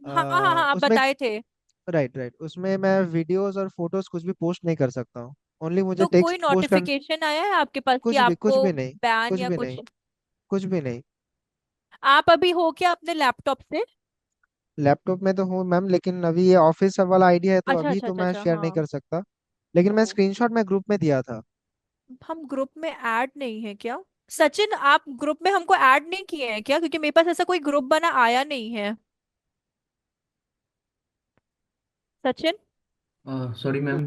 हाँ हाँ हाँ हाँ, आप उसमें, बताए थे। राइट राइट, उसमें मैं वीडियोस और फोटोज कुछ भी पोस्ट नहीं कर सकता हूँ। ओनली मुझे तो कोई टेक्स्ट पोस्ट कर। नोटिफिकेशन आया है आपके पास कि कुछ आपको भी नहीं। बैन कुछ या भी कुछ? नहीं। कुछ भी नहीं। आप अभी हो क्या अपने लैपटॉप से? लैपटॉप में तो हूँ मैम, लेकिन अभी ये ऑफिस वाला आइडिया है तो अच्छा अभी अच्छा तो अच्छा मैं अच्छा, शेयर नहीं हाँ। कर सकता। लेकिन ओ, मैं स्क्रीनशॉट में ग्रुप में दिया था। हम ग्रुप में ऐड नहीं है क्या? सचिन, आप ग्रुप में हमको ऐड नहीं किए हैं क्या? क्योंकि मेरे पास ऐसा कोई ग्रुप बना आया नहीं है। सचिन, सॉरी मैम,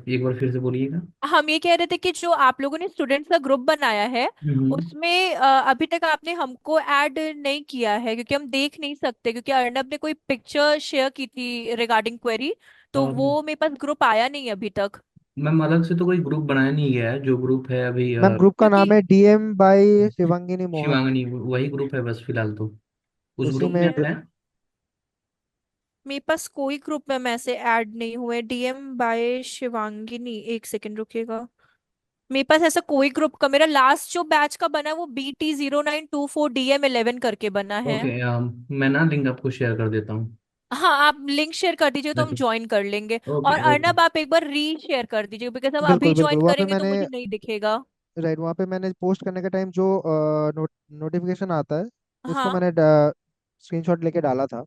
एक बार फिर से बोलिएगा। हम ये कह रहे थे कि जो आप लोगों ने स्टूडेंट्स का ग्रुप बनाया है, हम्म। उसमें अभी तक आपने हमको ऐड नहीं किया है, क्योंकि हम देख नहीं सकते, क्योंकि अर्नब ने कोई पिक्चर शेयर की थी रिगार्डिंग क्वेरी, तो वो मेरे पास ग्रुप आया नहीं अभी तक। मैम अलग से तो कोई ग्रुप बनाया नहीं गया है, जो ग्रुप है अभी मैम ग्रुप का क्योंकि नाम है DM बाई शिवांगिनी मोहन। शिवांगनी, वही ग्रुप है बस फिलहाल तो। उस उसी ग्रुप ठीक में में है, आप हैं? मेरे पास कोई ग्रुप में मैसे ऐड नहीं हुए, डीएम बाय शिवांगिनी, एक सेकंड रुकिएगा। मेरे पास ऐसा कोई ग्रुप का, मेरा लास्ट जो बैच का बना है वो BT0924DM11 करके बना है। ओके, मैं ना लिंक आपको शेयर कर देता हूँ। हाँ, आप लिंक शेयर कर दीजिए तो हम ओके। ज्वाइन कर लेंगे। और ओके। ओके। अर्नब, आप एक बार री शेयर कर दीजिए, बिकॉज हम बिल्कुल अभी बिल्कुल, ज्वाइन वहाँ पे करेंगे तो मैंने, मुझे नहीं दिखेगा। राइट, वहाँ पे मैंने पोस्ट करने के टाइम जो नोटिफिकेशन आता है उसको हाँ। मैंने स्क्रीनशॉट लेके डाला था।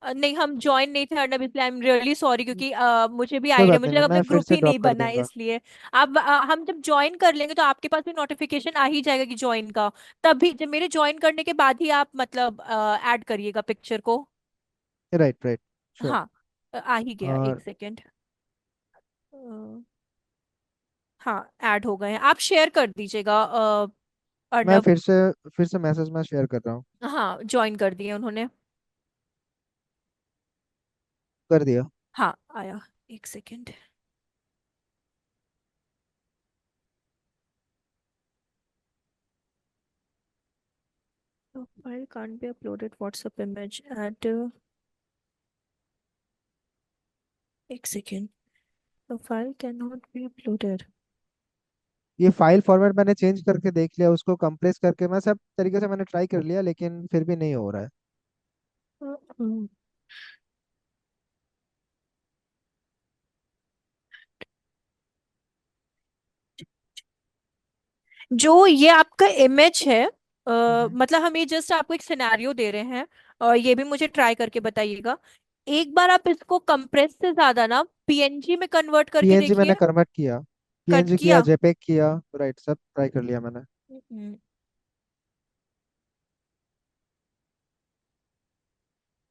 नहीं, हम ज्वाइन नहीं थे अर्नब, इसलिए आई एम रियली सॉरी, क्योंकि मुझे भी कोई आइडिया, बात नहीं मुझे लगा मैम, आपने मैं फिर ग्रुप से ही नहीं ड्रॉप कर बना है दूंगा। इसलिए। अब हम जब ज्वाइन कर लेंगे तो आपके पास भी नोटिफिकेशन आ ही जाएगा कि ज्वाइन का, तभी जब मेरे ज्वाइन करने के बाद ही आप मतलब ऐड करिएगा पिक्चर को। Right right. श्योर। हाँ, आ ही गया, एक और सेकेंड। हाँ, ऐड हो गए हैं, आप शेयर कर दीजिएगा मैं अर्नब। फिर से मैसेज में शेयर कर रहा हूँ। हाँ, ज्वाइन कर दिए उन्होंने। कर दिया। हाँ, आया, एक second. File can't be uploaded WhatsApp image at एक second. The file cannot be uploaded. ये फाइल फॉर्मेट मैंने चेंज करके देख लिया, उसको कंप्रेस करके मैं सब तरीके से मैंने ट्राई कर लिया, लेकिन फिर भी नहीं हो रहा है। हम्म. जो ये आपका इमेज है, हम्म। मतलब हम ये जस्ट आपको एक सिनेरियो दे रहे हैं, और ये भी मुझे ट्राई करके बताइएगा. एक बार आप इसको कंप्रेस से ज्यादा ना पीएनजी में कन्वर्ट करके पीएनजी मैंने देखिए. कन्वर्ट किया, कट पीएनजी किया, किया. जेपेग किया, राइट, सब ट्राई कर लिया मैंने। हम्म.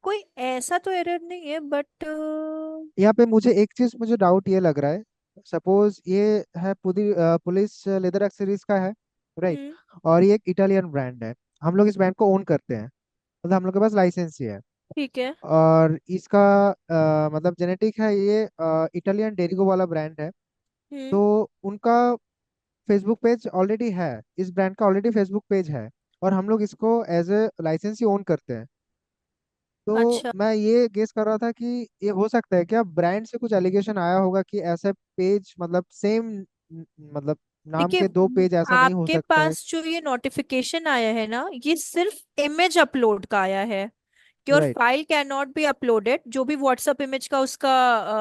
कोई ऐसा तो एरर नहीं है बट. यहाँ पे मुझे एक चीज, मुझे डाउट ये लग रहा है, सपोज ये है पुलिस लेदर एक्सेसरीज का है, राइट, हम्म. और ये एक इटालियन ब्रांड है, हम लोग इस ब्रांड को ओन करते हैं, मतलब हम लोग के पास लाइसेंस ही है, ठीक है. और इसका मतलब जेनेटिक है, ये इटालियन डेरिगो वाला ब्रांड है, हम्म. तो उनका फेसबुक पेज ऑलरेडी है, इस ब्रांड का ऑलरेडी फेसबुक पेज है, और हम लोग इसको एज ए लाइसेंस ही ओन करते हैं। तो अच्छा. मैं ये गेस कर रहा था कि ये हो सकता है क्या, ब्रांड से कुछ एलिगेशन आया होगा कि ऐसे पेज, मतलब सेम, मतलब नाम देखिए, के दो पेज ऐसा नहीं हो आपके सकता है। पास जो ये नोटिफिकेशन आया है ना, ये सिर्फ इमेज अपलोड का आया है. Your write file can not be uploaded. जो भी व्हाट्सएप इमेज का उसका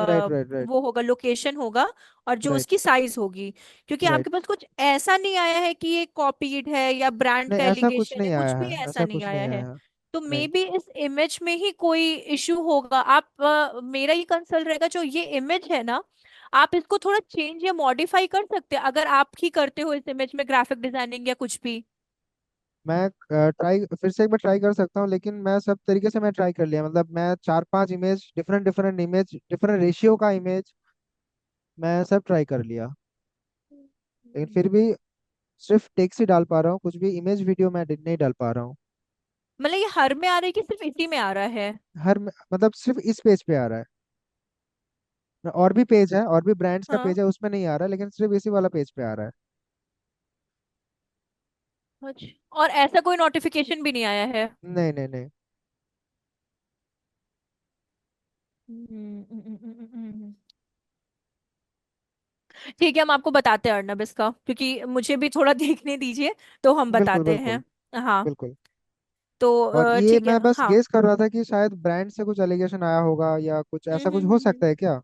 राइट राइट राइट वो होगा, लोकेशन होगा, और जो राइट उसकी साइज होगी. क्योंकि राइट। आपके पास कुछ ऐसा नहीं आया है कि ये कॉपीड है या ब्रांड नहीं, का ऐसा कुछ एलिगेशन है, नहीं आया कुछ भी है, ऐसा ऐसा नहीं कुछ आया नहीं है. आया है। तो मे नहीं, बी इस इमेज में ही कोई इशू होगा. आप मेरा ये कंसर्न रहेगा, जो ये इमेज है ना, आप इसको थोड़ा चेंज या मॉडिफाई कर सकते हैं अगर आप ही करते हो इस इमेज में ग्राफिक डिजाइनिंग या कुछ भी. मैं ट्राई फिर से एक बार ट्राई कर सकता हूँ, लेकिन मैं सब तरीके से मैं ट्राई कर लिया, मतलब मैं चार पांच image, different different image, different ratio का इमेज, मैं सब ट्राई कर लिया, लेकिन फिर भी सिर्फ टेक्स्ट ही डाल पा रहा हूँ, कुछ भी इमेज वीडियो मैं नहीं डाल पा रहा हूँ। मतलब ये हर में आ रहा है कि सिर्फ इसी में आ रहा है? मतलब सिर्फ इस पेज पे आ रहा है, और भी पेज है, और भी ब्रांड्स का हाँ. पेज है, उसमें नहीं आ रहा है, लेकिन सिर्फ इसी वाला पेज पे आ रहा है। अच्छा. और ऐसा कोई नोटिफिकेशन भी नहीं आया है? नहीं नहीं नहीं। ठीक है, हम आपको बताते हैं अर्नब इसका, क्योंकि मुझे भी थोड़ा देखने दीजिए, तो हम बिल्कुल बताते हैं. बिल्कुल हाँ. बिल्कुल। तो और ये ठीक है. मैं बस हाँ. गेस कर रहा था कि शायद ब्रांड से कुछ एलिगेशन आया होगा, या कुछ ऐसा कुछ हो हम्म. सकता है क्या,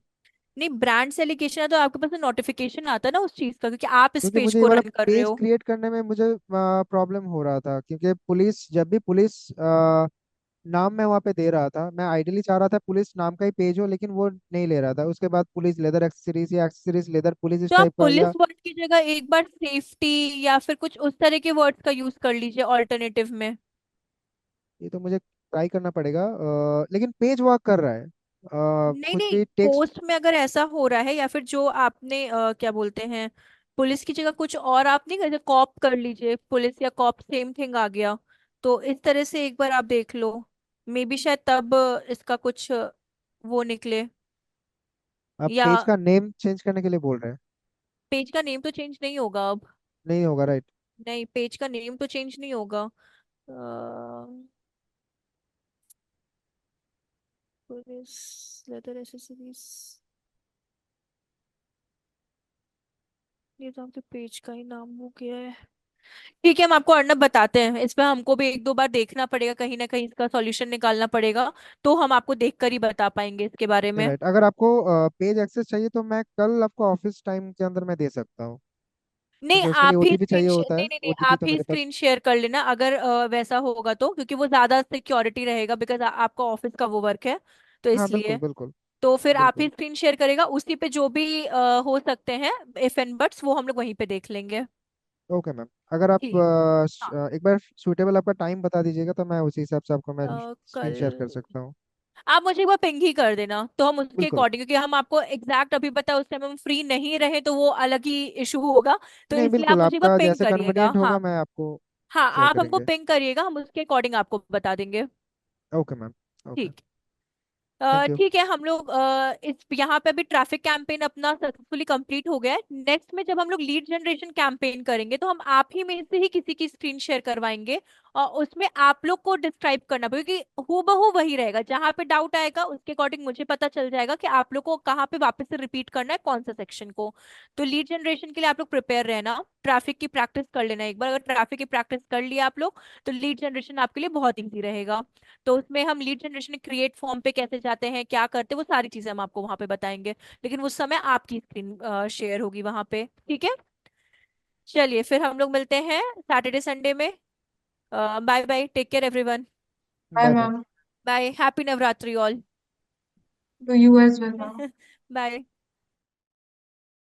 नहीं, ब्रांड से एलिगेशन है तो आपके पास नोटिफिकेशन आता है ना उस चीज का, क्योंकि आप इस क्योंकि पेज मुझे ये को वाला रन कर रहे पेज हो. क्रिएट करने में मुझे प्रॉब्लम हो रहा था, क्योंकि पुलिस, जब भी पुलिस नाम मैं वहाँ पे दे रहा था, मैं आइडियली चाह रहा था पुलिस नाम का ही पेज हो, लेकिन वो नहीं ले रहा था, उसके बाद पुलिस लेदर एक्सेसरीज या एक्सेसरीज लेदर पुलिस इस तो आप टाइप का, पुलिस या वर्ड की जगह एक बार सेफ्टी या फिर कुछ उस तरह के वर्ड्स का यूज कर लीजिए ऑल्टरनेटिव में. ये तो मुझे ट्राई करना पड़ेगा, लेकिन पेज वर्क कर रहा है, नहीं कुछ नहीं, भी टेक्स्ट। पोस्ट में अगर ऐसा हो रहा है, या फिर जो आपने क्या बोलते हैं, पुलिस की जगह कुछ और आप नहीं करते, कॉप कर लीजिए, पुलिस या कॉप सेम थिंग आ गया. तो इस तरह से एक बार आप देख लो. मे बी शायद तब इसका कुछ वो निकले. आप या पेज का नेम चेंज करने के लिए बोल रहे हैं? पेज का नेम तो चेंज नहीं होगा अब. नहीं होगा, राइट। नहीं, पेज का नेम तो चेंज नहीं होगा. पुलिस लेदर एसेसरीज, ये तो आपके पेज का ही नाम हो गया है. ठीक है, हम आपको अर्नब बताते हैं. इस पे हमको भी एक दो बार देखना पड़ेगा, कहीं ना कहीं इसका सॉल्यूशन निकालना पड़ेगा. तो हम आपको देखकर ही बता पाएंगे इसके बारे में. राइट, अगर आपको पेज एक्सेस चाहिए तो मैं कल आपको ऑफिस टाइम के अंदर मैं दे सकता हूँ, नहीं, क्योंकि उसके लिए आप ही ओटीपी स्क्रीन चाहिए होता नहीं है, नहीं नहीं, ओटीपी आप तो ही मेरे पास। स्क्रीन शेयर कर लेना अगर वैसा होगा तो, क्योंकि वो ज्यादा सिक्योरिटी रहेगा, बिकॉज आपका ऑफिस का वो वर्क है. तो हाँ बिल्कुल इसलिए. बिल्कुल तो फिर आप ही बिल्कुल। स्क्रीन शेयर करेगा, उसी पे जो भी हो सकते हैं इफ एंड बट्स, वो हम लोग वहीं पे देख लेंगे. ओके मैम, अगर आप ठीक. हाँ. एक बार सूटेबल आपका टाइम बता दीजिएगा, तो मैं उसी हिसाब से आपको मैं कल स्क्रीन शेयर कर सकता हूँ। आप मुझे एक बार पिंग ही कर देना, तो हम उसके बिल्कुल। अकॉर्डिंग, क्योंकि हम आपको एग्जैक्ट अभी पता है उस टाइम हम फ्री नहीं रहे तो वो अलग ही इशू होगा. तो नहीं इसलिए बिल्कुल, आप मुझे एक बार आपका पिंग जैसे करिएगा. कन्वीनियंट हाँ. होगा मैं आपको हाँ, शेयर आप हमको करेंगे। पिंग करिएगा, हम उसके अकॉर्डिंग आपको बता देंगे. Okay ma'am. ओके। ठीक. Thank you. ठीक है, हम लोग इस यहाँ पे अभी ट्रैफिक कैंपेन अपना सक्सेसफुली कंप्लीट हो गया है। नेक्स्ट में जब हम लोग लीड जनरेशन कैंपेन करेंगे तो हम आप ही में से ही किसी की स्क्रीन शेयर करवाएंगे, और उसमें आप लोग को डिस्क्राइब करना पड़ेगा कि हूबहू वही रहेगा। जहां पे डाउट आएगा उसके अकॉर्डिंग मुझे पता चल जाएगा कि आप लोग को कहाँ पे वापस से रिपीट करना है, कौन सा सेक्शन को। तो लीड जनरेशन के लिए आप लोग प्रिपेयर रहना, ट्रैफिक की प्रैक्टिस कर लेना एक बार। अगर ट्रैफिक की प्रैक्टिस कर लिया आप लोग तो लीड जनरेशन आपके लिए बहुत ईजी रहेगा। तो उसमें हम लीड जनरेशन क्रिएट फॉर्म पे कैसे जाते हैं, क्या करते हैं, वो सारी चीजें हम आपको वहां पे बताएंगे। लेकिन उस समय आपकी स्क्रीन शेयर होगी वहां पे, ठीक है। चलिए फिर हम लोग मिलते हैं सैटरडे संडे में। Bye bye, take care everyone. Bye bye bye. Ma'am. Bye, happy Navratri all. To you as well ma'am. Bye.